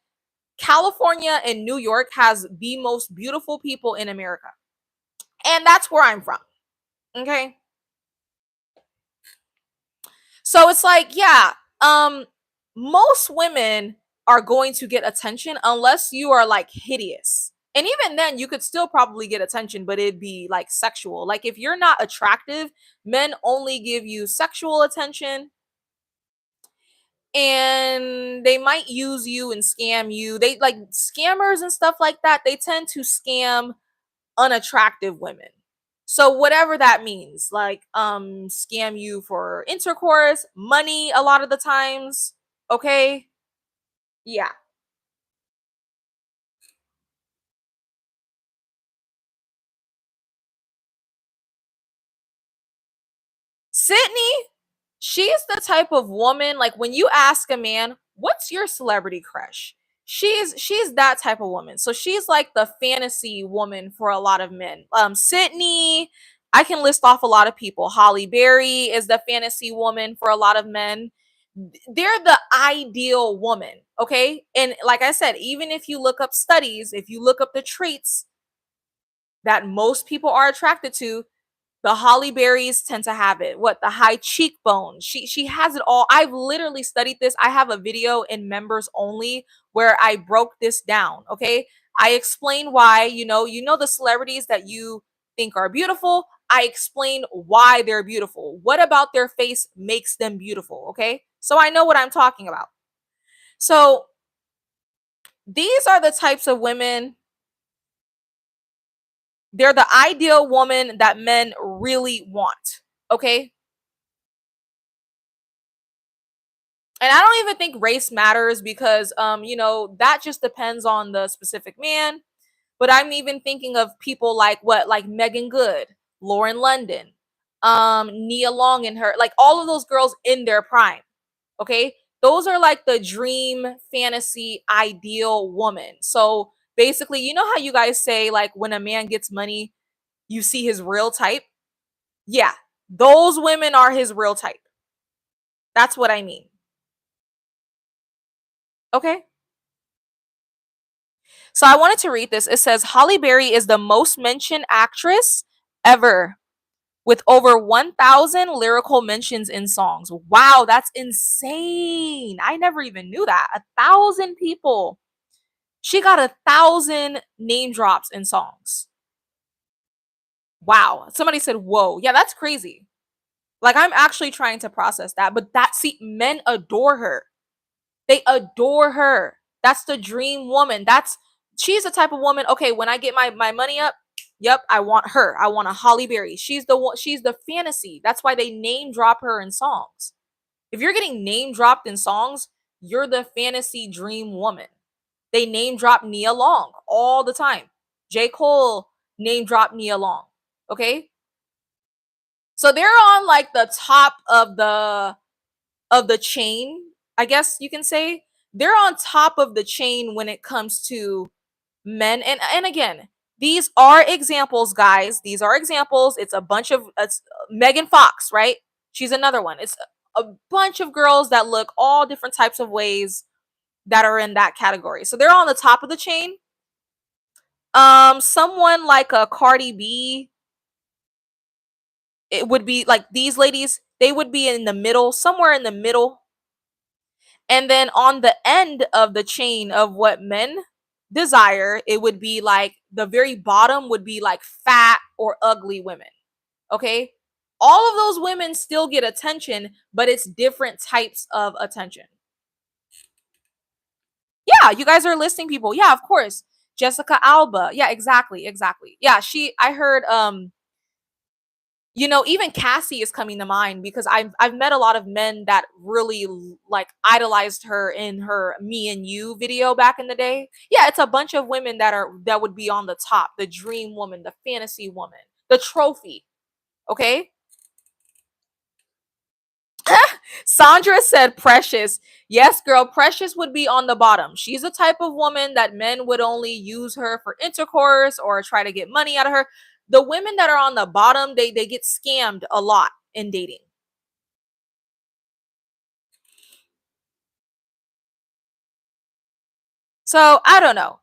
California and New York has the most beautiful people in America. And that's where I'm from. Okay? So it's like, yeah, most women are going to get attention unless you are like hideous. And even then, you could still probably get attention, but it'd be like sexual. Like if you're not attractive, men only give you sexual attention, and they might use you and scam you. They like scammers and stuff like that. They tend to scam unattractive women. So whatever that means, like scam you for intercourse, money a lot of the times, okay? Yeah. Sydney, she's the type of woman, like when you ask a man, what's your celebrity crush? She's that type of woman. So she's like the fantasy woman for a lot of men. Sydney, I can list off a lot of people. Holly Berry is the fantasy woman for a lot of men. They're the ideal woman, okay? And like I said, even if you look up studies, if you look up the traits that most people are attracted to, the Holly Berries tend to have it. What? The high cheekbones. She has it all. I've literally studied this. I have a video in members only where I broke this down, okay? I explain why, you know the celebrities that you think are beautiful. I explain why they're beautiful. What about their face makes them beautiful, okay? So I know what I'm talking about. So these are the types of women. They're the ideal woman that men really want, okay? And I don't even think race matters because that just depends on the specific man. But I'm even thinking of people like Megan Good, Lauren London, Nia Long and her, like all of those girls in their prime. Okay? Those are like the dream fantasy ideal woman. So basically, you know how you guys say like when a man gets money, you see his real type? Yeah. Those women are his real type. That's what I mean. Okay? So I wanted to read this. It says Holly Berry is the most mentioned actress ever with over 1,000 lyrical mentions in songs. Wow, that's insane. I never even knew that. 1,000 people. She got 1,000 name drops in songs. Wow. Somebody said, whoa. Yeah, that's crazy. Like, I'm actually trying to process that. But see, men adore her. They adore her. That's the dream woman. She's the type of woman, okay, when I get my money up, yep, I want her. I want a Holly Berry. She's the one, she's the fantasy. That's why they name drop her in songs. If you're getting name dropped in songs, you're the fantasy dream woman. They name drop Nia Long all the time. J. Cole name drop Nia Long. Okay? So they're on like the top of the chain, I guess you can say. They're on top of the chain when it comes to men. And again, these are examples, guys. These are examples. It's a bunch of Megan Fox, right? She's another one. It's a bunch of girls that look all different types of ways that are in that category. So they're on the top of the chain. Someone like a Cardi B, it would be like these ladies, they would be in the middle, somewhere in the middle. And then on the end of the chain of what men desire, it would be like the very bottom would be like fat or ugly women. Okay? All of those women still get attention, but it's different types of attention. Yeah, you guys are listing people. Yeah, of course. Jessica Alba. Yeah, exactly. Yeah, I heard even Cassie is coming to mind because I've met a lot of men that really like idolized her in her Me and You video back in the day. Yeah, it's a bunch of women that would be on the top, the dream woman, the fantasy woman, the trophy. Okay? Sandra said Precious. Yes, girl, Precious would be on the bottom. She's the type of woman that men would only use her for intercourse or try to get money out of her. The women that are on the bottom, they get scammed a lot in dating. So I don't know.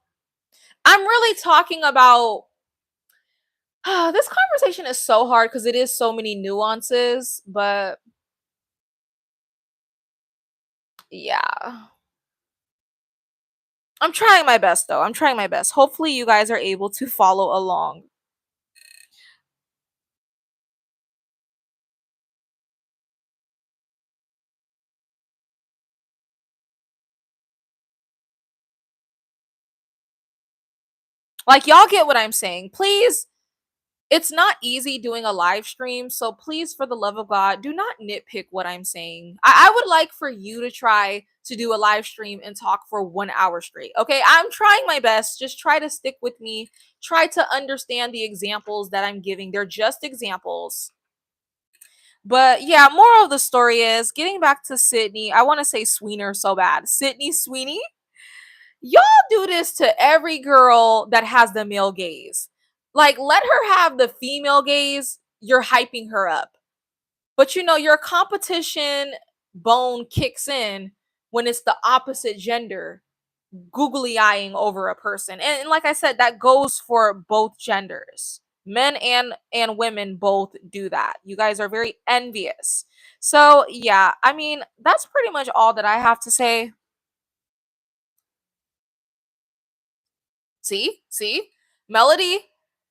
I'm really talking about this conversation is so hard because it is so many nuances, but yeah. I'm trying my best though. I'm trying my best. Hopefully you guys are able to follow along. Like y'all get what I'm saying. Please, it's not easy doing a live stream, so please, for the love of God, do not nitpick what I'm saying. I would like for you to try to do a live stream and talk for 1 hour straight. Okay, I'm trying my best. Just try to stick with me. Try to understand the examples that I'm giving. They're just examples. But yeah, moral of the story is getting back to Sydney. I want to say Sweeney so bad. Sydney Sweeney, y'all do this to every girl that has the male gaze. Like, let her have the female gaze. You're hyping her up. But your competition bone kicks in when it's the opposite gender googly eyeing over a person. And like I said, that goes for both genders. Men and women both do that. You guys are very envious. So, yeah, I mean, that's pretty much all that I have to say. See? Melody,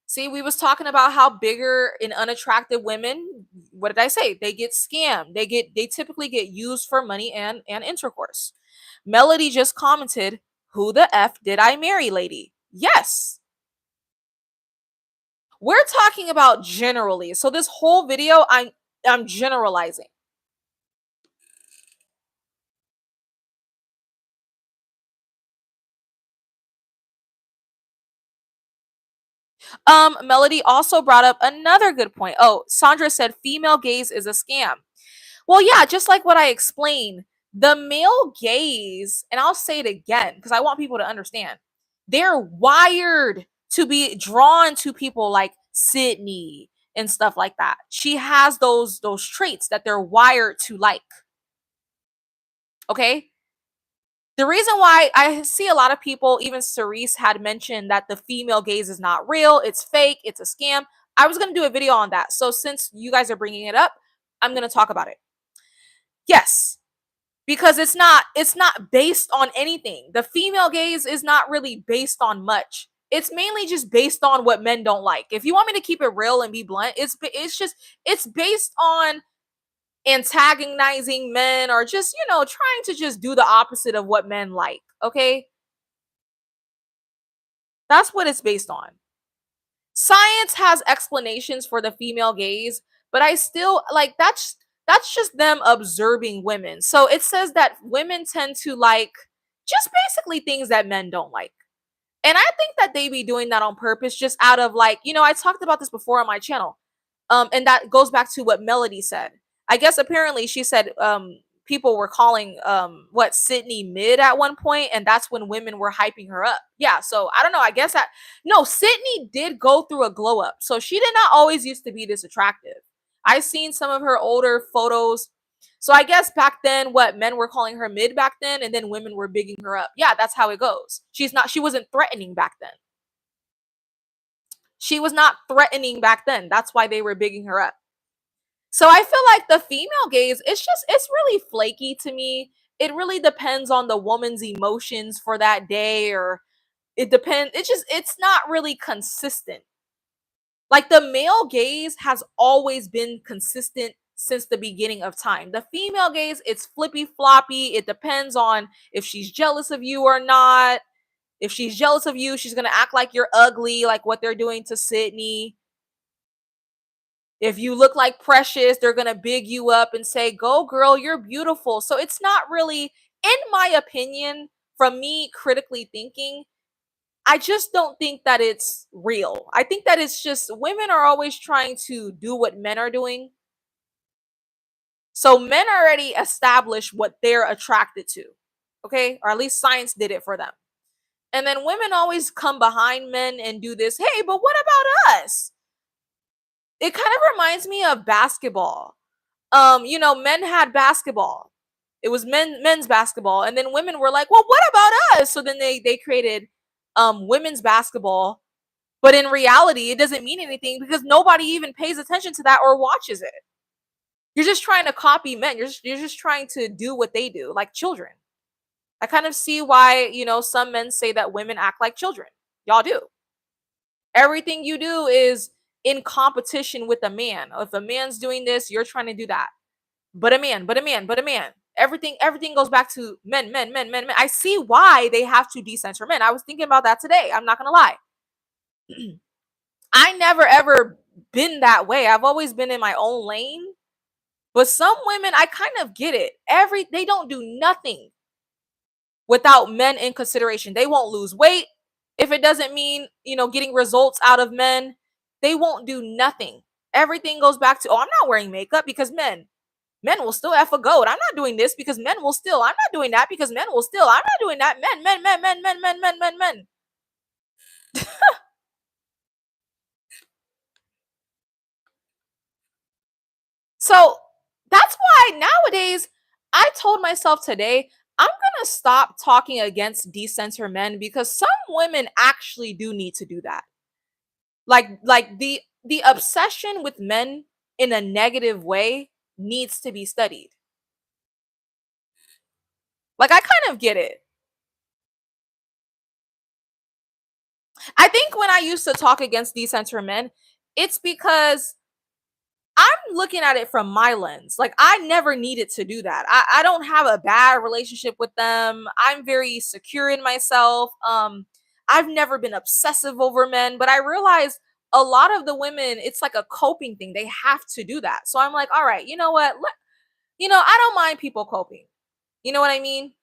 see, we was talking about how bigger and unattractive women, what did I say? They get scammed. They typically get used for money and intercourse. Melody just commented, "Who the F did I marry, lady?" Yes. We're talking about generally. So this whole video I'm generalizing. Melody also brought up another good point. Oh, Sandra said female gaze is a scam. Well, yeah, just like what I explained, the male gaze, and I'll say it again because I want people to understand. They're wired to be drawn to people like Sydney and stuff like that. She has those traits that they're wired to like. Okay? The reason why I see a lot of people, even Cerise had mentioned that the female gaze is not real, it's fake, it's a scam. I was going to do a video on that. So since you guys are bringing it up, I'm going to talk about it. Yes, because it's not based on anything. The female gaze is not really based on much. It's mainly just based on what men don't like. If you want me to keep it real and be blunt, it's based on antagonizing men or just, trying to just do the opposite of what men like. Okay? That's what it's based on. Science has explanations for the female gaze, but I still like that's just them observing women. So it says that women tend to like just basically things that men don't like. And I think that they be doing that on purpose, just out of like, I talked about this before on my channel. And that goes back to what Melody said. I guess apparently she said people were calling what Sydney mid at one point, and that's when women were hyping her up. Yeah, so I don't know. I guess that no, Sydney did go through a glow up. So she did not always used to be this attractive. I've seen some of her older photos. So I guess back then, what men were calling her mid back then, and then women were bigging her up. Yeah, that's how it goes. She wasn't threatening back then. She was not threatening back then. That's why they were bigging her up. So I feel like the female gaze, it's really flaky to me. It really depends on the woman's emotions for that day, or it depends. It's not really consistent. Like the male gaze has always been consistent since the beginning of time. The female gaze, it's flippy floppy. It depends on if she's jealous of you or not. If she's jealous of you, she's gonna act like you're ugly, like what they're doing to Sydney. If you look like Precious, they're going to big you up and say, "Go girl, you're beautiful." So it's not really, in my opinion, from me critically thinking, I just don't think that it's real. I think that it's just women are always trying to do what men are doing. So men already established what they're attracted to. Okay? Or at least science did it for them. And then women always come behind men and do this. "Hey, but what about us?" It kind of reminds me of basketball. Men had basketball. It was men's basketball, and then women were like, "Well, what about us?" So then they created women's basketball, but in reality, it doesn't mean anything because nobody even pays attention to that or watches it. You're just trying to copy men. You're just trying to do what they do, like children. I kind of see why, some men say that women act like children. Y'all do. Everything you do is in competition with a man. If a man's doing this, you're trying to do that. But a man, but a man, but a man. Everything goes back to men, men, men, men, men. I see why they have to decensor men. I was thinking about that today. I'm not gonna lie. I never ever been that way. I've always been in my own lane. But some women, I kind of get it. They don't do nothing without men in consideration. They won't lose weight if it doesn't mean, getting results out of men. They won't do nothing. Everything goes back to, oh, I'm not wearing makeup because men will still F a goat. I'm not doing this because men will still. I'm not doing that because men will still. I'm not doing that. Men. So that's why nowadays I told myself today, I'm gonna stop talking against decenter men because some women actually do need to do that. Like the obsession with men in a negative way needs to be studied. Like I kind of get it. I think when I used to talk against decenter men, it's because I'm looking at it from my lens. Like I never needed to do that. I don't have a bad relationship with them. I'm very secure in myself. I've never been obsessive over men, but I realize a lot of the women, it's like a coping thing. They have to do that. So I'm like, all right, you know what? I don't mind people coping. You know what I mean?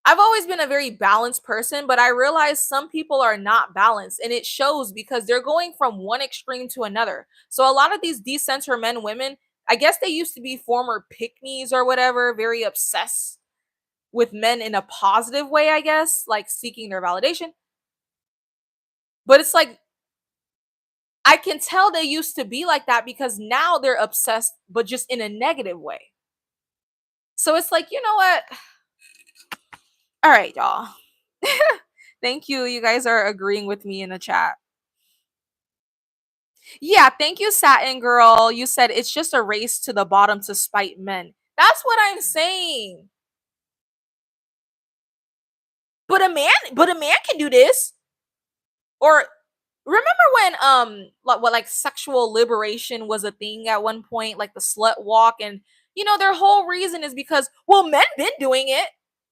I've always been a very balanced person, but I realize some people are not balanced and it shows because they're going from one extreme to another. So a lot of these decenter men, women, I guess they used to be former pick-me's or whatever, very obsessed with men in a positive way, I guess, like seeking their validation. But it's like I can tell they used to be like that because now they're obsessed, but just in a negative way. So it's like, you know what? All right, y'all. Thank you. You guys are agreeing with me in the chat. Yeah, thank you, Satin Girl. You said it's just a race to the bottom to spite men. That's what I'm saying. But a man can do this. Or remember when like sexual liberation was a thing at one point, like the slut walk, and their whole reason is because men been doing it.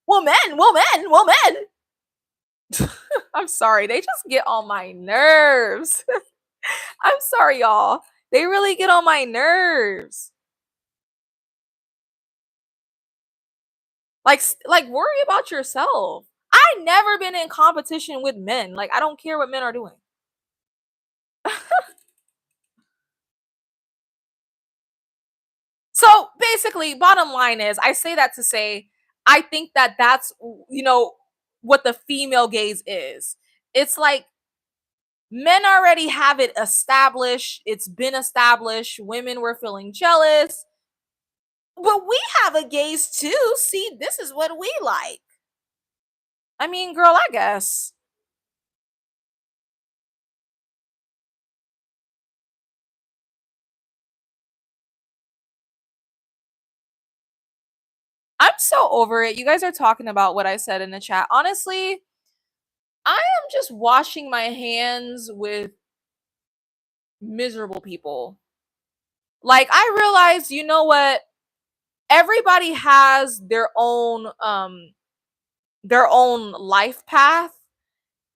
Well men. I'm sorry, they just get on my nerves. I'm sorry, y'all. They really get on my nerves. Like worry about yourself. I never been in competition with men. Like I don't care what men are doing. So basically, bottom line is, I say that to say, I think that that's what the female gaze is. It's like men already have it established. It's been established. Women were feeling jealous, but we have a gaze too. See, this is what we like. I mean, girl, I guess. I'm so over it. You guys are talking about what I said in the chat. Honestly, I am just washing my hands with miserable people. Like I realized, you know what? Everybody has their own life path,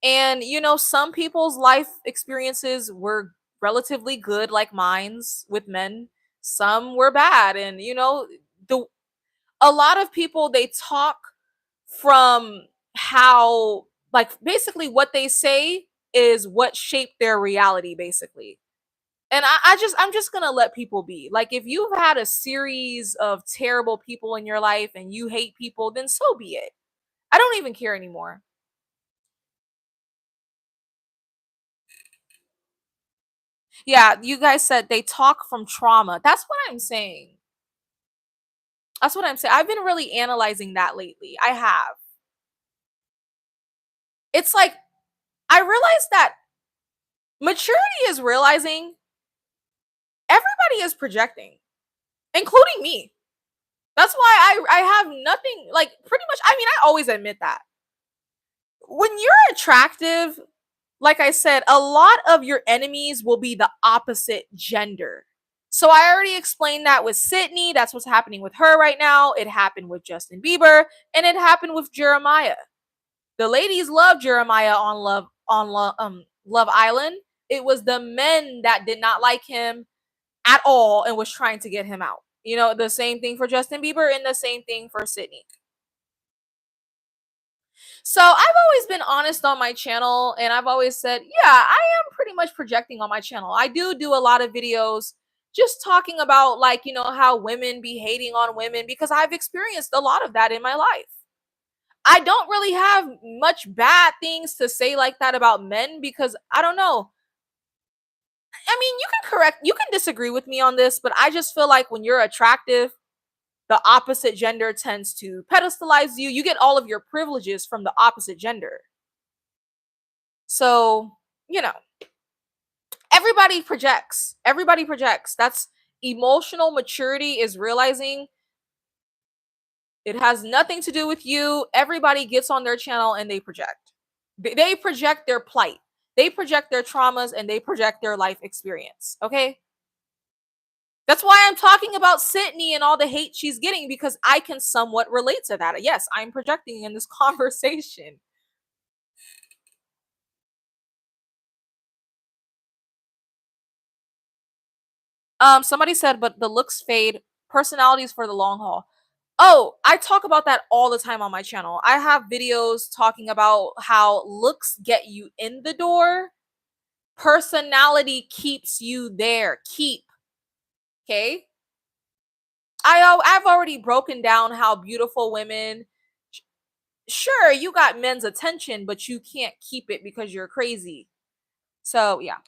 and some people's life experiences were relatively good like mine's with men. Some were bad, and the a lot of people, they talk from how, like, basically what they say is what shaped their reality basically. And I'm just gonna let people be. Like if you've had a series of terrible people in your life and you hate people, then so be it. I don't even care anymore. Yeah, you guys said they talk from trauma. That's what I'm saying. That's what I'm saying. I've been really analyzing that lately. I have. It's like I realized that maturity is realizing everybody is projecting, including me. That's why I have nothing, like, pretty much, I mean, I always admit that. When you're attractive, like I said, a lot of your enemies will be the opposite gender. So I already explained that with Sydney. That's what's happening with her right now. It happened with Justin Bieber, and it happened with Jeremiah. The ladies love Jeremiah on Love Island. It was the men that did not like him at all and was trying to get him out. The same thing for Justin Bieber and the same thing for Sydney. So I've always been honest on my channel, and I've always said, yeah, I am pretty much projecting on my channel. I do a lot of videos just talking about, like, how women be hating on women, because I've experienced a lot of that in my life. I don't really have much bad things to say like that about men, because I don't know. I mean, you can disagree with me on this, but I just feel like when you're attractive, the opposite gender tends to pedestalize you. You get all of your privileges from the opposite gender. So, you know, everybody projects. Everybody projects. That's emotional maturity, is realizing it has nothing to do with you. Everybody gets on their channel and they project. They project their plight. They project their traumas and they project their life experience. Okay? That's why I'm talking about Sydney and all the hate she's getting, because I can somewhat relate to that. Yes, I'm projecting in this conversation. Somebody said, but the looks fade, personalities for the long haul. Oh, I talk about that all the time on my channel. I have videos talking about how looks get you in the door, personality keeps you there. Keep, okay? I've already broken down how beautiful women, sure, you got men's attention, but you can't keep it because you're crazy. So, yeah.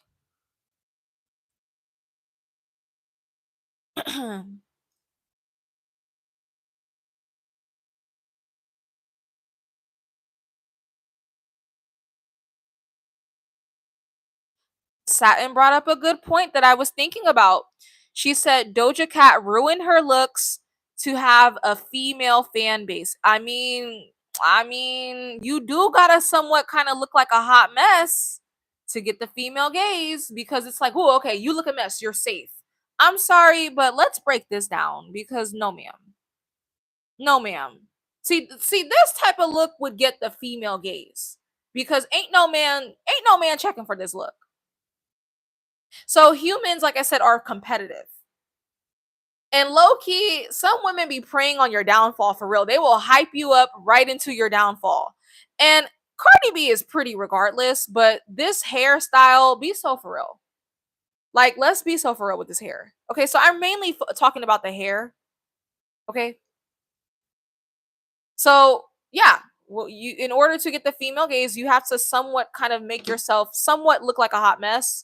Satin brought up a good point that I was thinking about. She said Doja Cat ruined her looks to have a female fan base. I mean, you do gotta somewhat kind of look like a hot mess to get the female gaze, because it's like, oh, okay, you look a mess, you're safe. I'm sorry, but let's break this down, because no, ma'am, no, ma'am. See, this type of look would get the female gaze, because ain't no man checking for this look. So humans, like I said, are competitive. And low key, some women be preying on your downfall for real. They will hype you up right into your downfall. And Cardi B is pretty regardless, but this hairstyle, be so for real. Like, let's be so for real with this hair. Okay, so I'm mainly talking about the hair. Okay, so yeah, well, you, in order to get the female gaze, you have to somewhat kind of make yourself somewhat look like a hot mess.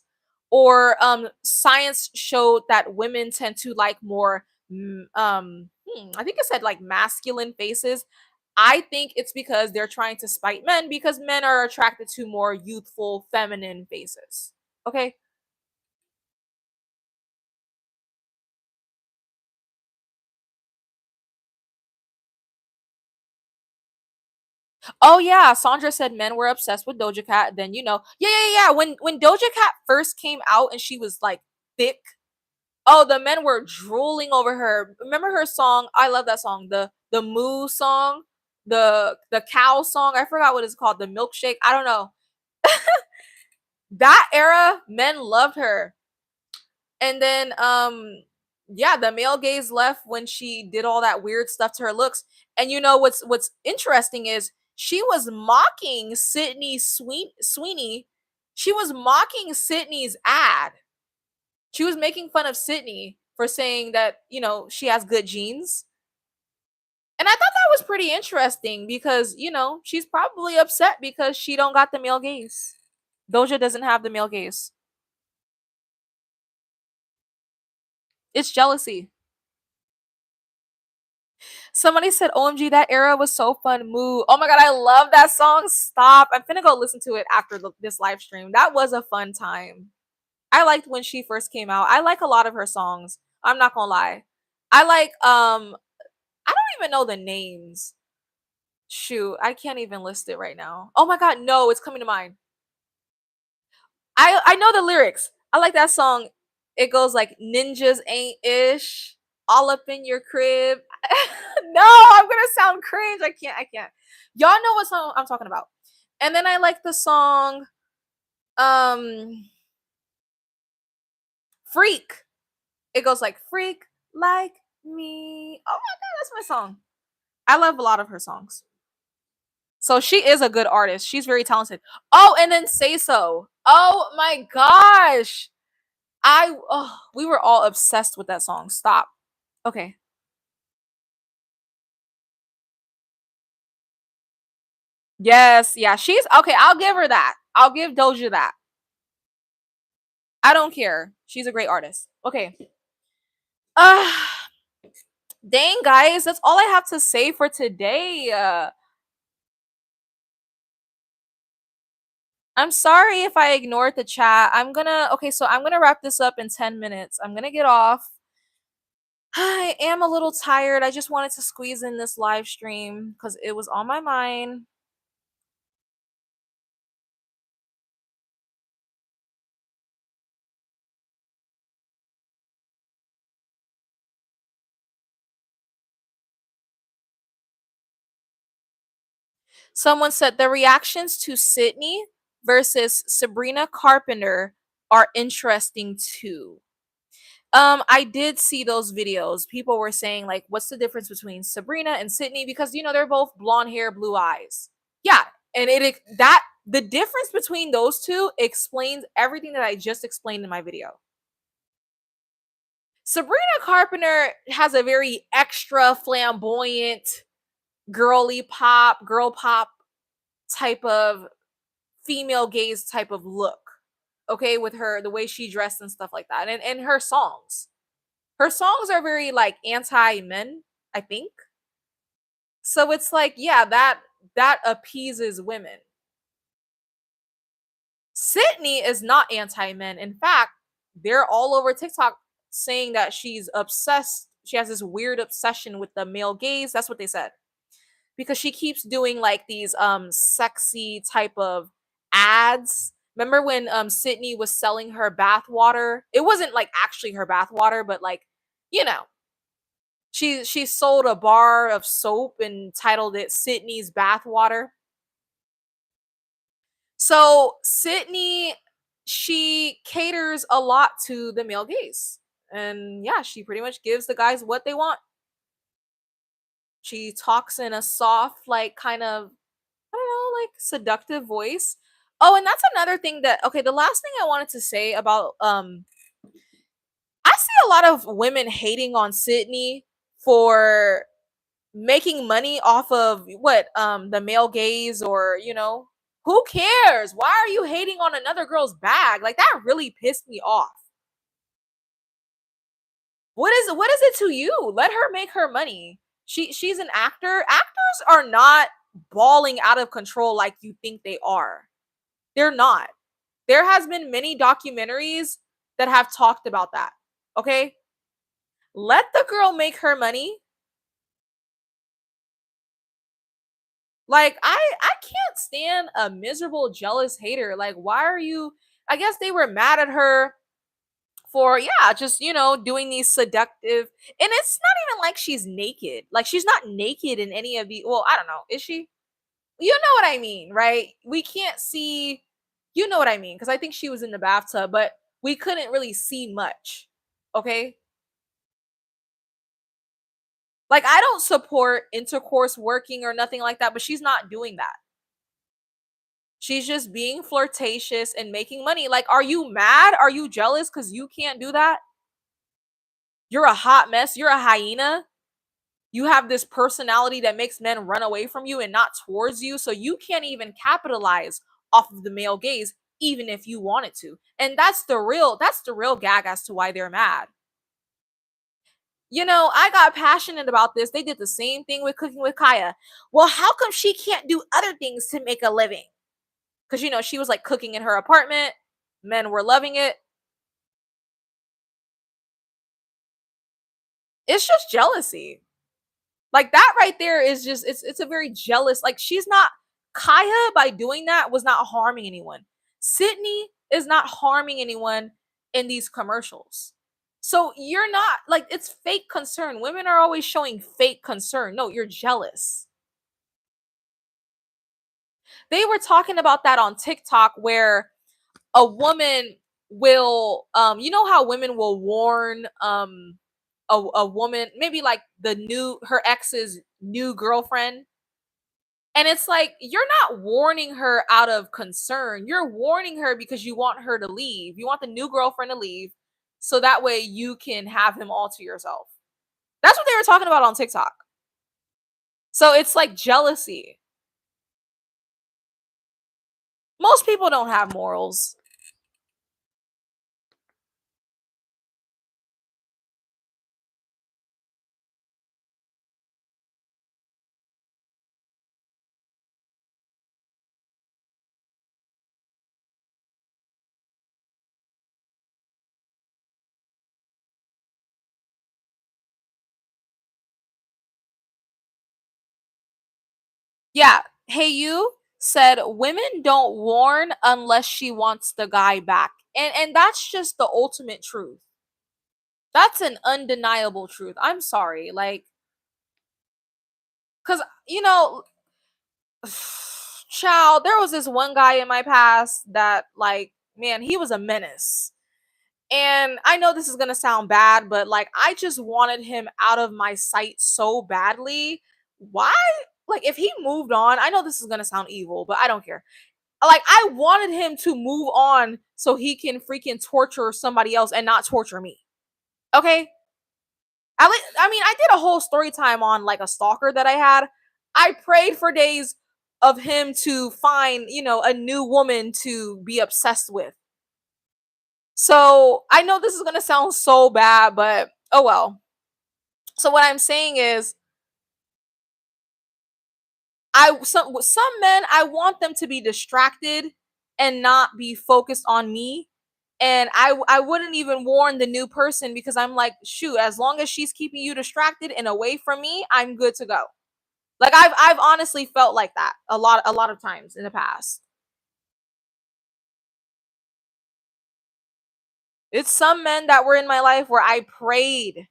Or science showed that women tend to like more I think it said like masculine faces. I think it's because they're trying to spite men, because men are attracted to more youthful feminine faces. Okay. Oh yeah, Sandra said men were obsessed with Doja Cat. Then yeah. When Doja Cat first came out and she was like thick, oh, the men were drooling over her. Remember her song? I love that song. The moo song, the cow song. I forgot what it's called. The milkshake. I don't know. That era, men loved her. And then yeah, the male gaze left when she did all that weird stuff to her looks. And you know what's interesting is she was mocking Sweeney. She was mocking Sydney's ad. She was making fun of Sydney for saying that, she has good genes. And I thought that was pretty interesting, because, she's probably upset because she don't got the male gaze. Doja doesn't have the male gaze. It's jealousy. Somebody said, OMG, that era was so fun. Moo. Oh my God, I love that song. Stop. I'm finna go listen to it after this live stream. That was a fun time. I liked when she first came out. I like a lot of her songs. I'm not gonna lie. I like, I don't even know the names. Shoot, I can't even list it right now. Oh my God, no, it's coming to mind. I know the lyrics. I like that song. It goes like, ninjas ain't ish, all up in your crib. No, I'm gonna sound cringe. I can't. Y'all know what song I'm talking about. And then I like the song um Freak. It goes like, freak like me. Oh my God, that's my song. I love a lot of her songs. So she is a good artist. She's very talented. Oh, and then Say So. Oh my gosh. We were all obsessed with that song. Stop. Okay. Yes, yeah, she's okay. I'll give her that. I'll give Doja that. I don't care. She's a great artist. Okay. Uh dang guys, that's all I have to say for today. I'm sorry if I ignored the chat. I'm gonna wrap this up in 10 minutes. I'm gonna get off. I am a little tired. I just wanted to squeeze in this live stream because it was on my mind. Someone said the reactions to Sydney versus Sabrina Carpenter are interesting too. I did see those videos. People were saying like, what's the difference between Sabrina and Sydney? Because they're both blonde hair, blue eyes. Yeah, and that the difference between those two explains everything that I just explained in my video. Sabrina Carpenter has a very extra flamboyant, girl pop type of female gaze type of look. Okay, with her the way she dressed and stuff like that. And her songs. Her songs are very like anti-men, I think. So it's like, yeah, that appeases women. Sydney is not anti-men. In fact, they're all over TikTok saying that she's obsessed. She has this weird obsession with the male gaze. That's what they said. Because she keeps doing like these sexy type of ads. Remember when Sydney was selling her bath water? It wasn't like actually her bath water, but like, you know, she sold a bar of soap and titled it Sydney's bath water. So Sydney, she caters a lot to the male gaze. And yeah, she pretty much gives the guys what they want. She talks in a soft, like kind of, I don't know, like seductive voice. Oh, and that's another thing that okay, the last thing I wanted to say about I see a lot of women hating on Sydney for making money off of what the male gaze or who cares? Why are you hating on another girl's bag? Like that really pissed me off. What is it to you? Let her make her money. She's an actor. Actors are not balling out of control like you think they are. They're not. There has been many documentaries that have talked about that. Okay? Let the girl make her money. Like I can't stand a miserable jealous hater. Like why are you I guess they were mad at her for yeah, just doing these seductive and it's not even like she's naked. Like she's not naked in any of the well, I don't know. Is she? You know what I mean, right? We can't see you know what I mean because I think she was in the bathtub, but we couldn't really see much. Okay? Like I don't support intercourse working or nothing like that, but she's not doing that. She's just being flirtatious and making money. Like, are you mad? Are you jealous because you can't do that? You're a hot mess. You're a hyena. You have this personality that makes men run away from you and not towards you. So you can't even capitalize off of the male gaze, even if you wanted to. And that's the real gag as to why they're mad. I got passionate about this. They did the same thing with Cooking with Kaya. Well, how come she can't do other things to make a living? Because she was like cooking in her apartment, men were loving it. It's just jealousy. Like that right there is just it's a very jealous. Like she's not Kaya by doing that was not harming anyone. Sydney is not harming anyone in these commercials. So you're not like it's fake concern. Women are always showing fake concern. No, you're jealous. They were talking about that on TikTok where a woman will you know how women will warn a woman maybe like her ex's new girlfriend And it's like, you're not warning her out of concern. You're warning her because you want her to leave. You want the new girlfriend to leave so that way you can have him all to yourself. That's what they were talking about on TikTok. So it's like jealousy. Most people don't have morals. Yeah. Hey, you said women don't warn unless she wants the guy back. And that's just the ultimate truth. That's an undeniable truth. I'm sorry. Like, cuz you know, child, there was this one guy in my past that, like, man, he was a menace. And I know this is going to sound bad, but like, I just wanted him out of my sight so badly. Why? Like, if he moved on, I know this is going to sound evil, but I don't care. Like, I wanted him to move on so he can freaking torture somebody else and not torture me. Okay? I mean, I did a whole story time on like a stalker that I had. I prayed for days of him to find, a new woman to be obsessed with. So I know this is gonna sound so bad, but oh well. So what I'm saying is, some men, I want them to be distracted and not be focused on me. And I wouldn't even warn the new person because I'm like, shoot, as long as she's keeping you distracted and away from me, I'm good to go. Like, I've honestly felt like that a lot of times in the past. It's some men that were in my life where I prayed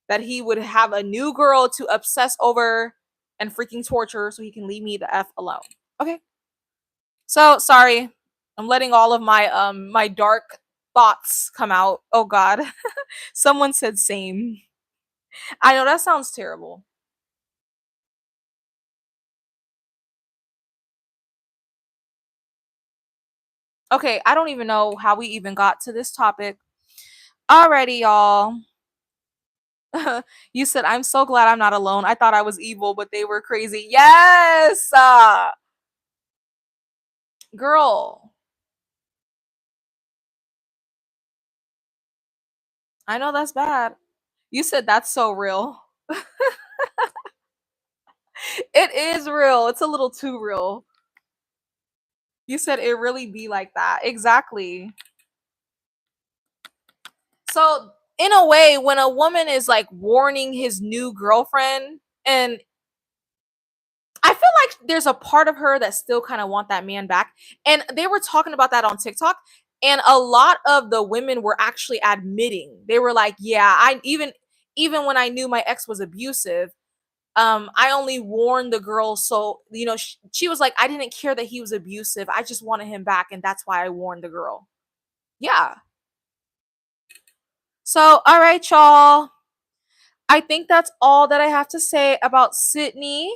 that he would have a new girl to obsess over and freaking torture so he can leave me the F alone. Okay. So sorry. I'm letting all of my dark thoughts come out. Oh god. Someone said same. I know that sounds terrible. Okay, I don't even know how we even got to this topic. Alrighty, y'all. You said, I'm so glad I'm not alone. I thought I was evil, but they were crazy. Yes! Girl, I know that's bad. You said that's so real. It is real. It's a little too real. You said it really be like that. Exactly. So, in a way, when a woman is like warning his new girlfriend, and I feel like there's a part of her that still kind of want that man back. And they were talking about that on TikTok. And a lot of the women were actually admitting, they were like, yeah, I even when I knew my ex was abusive, I only warned the girl. So, she was like, I didn't care that he was abusive. I just wanted him back. And that's why I warned the girl. Yeah. So, all right, y'all. I think that's all that I have to say about Sydney.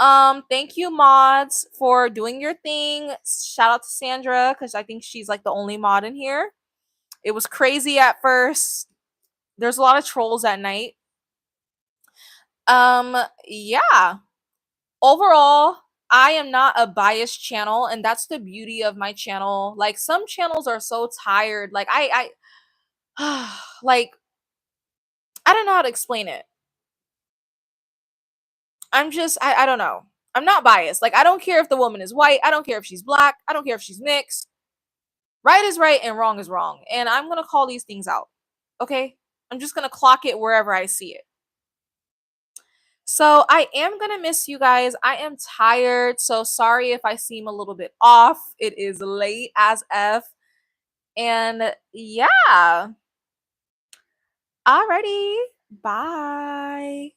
Thank you, mods, for doing your thing. Shout out to Sandra, because I think she's like the only mod in here. It was crazy at first. There's a lot of trolls at night. Yeah. Overall, I am not a biased channel, and that's the beauty of my channel. Like, some channels are so tired. Like, like, I don't know how to explain it. I don't know. I'm not biased. Like, I don't care if the woman is white. I don't care if she's black. I don't care if she's mixed. Right is right and wrong is wrong. And I'm going to call these things out. Okay? I'm just going to clock it wherever I see it. So I am going to miss you guys. I am tired. So sorry if I seem a little bit off. It is late as F. And yeah. Alrighty. Bye.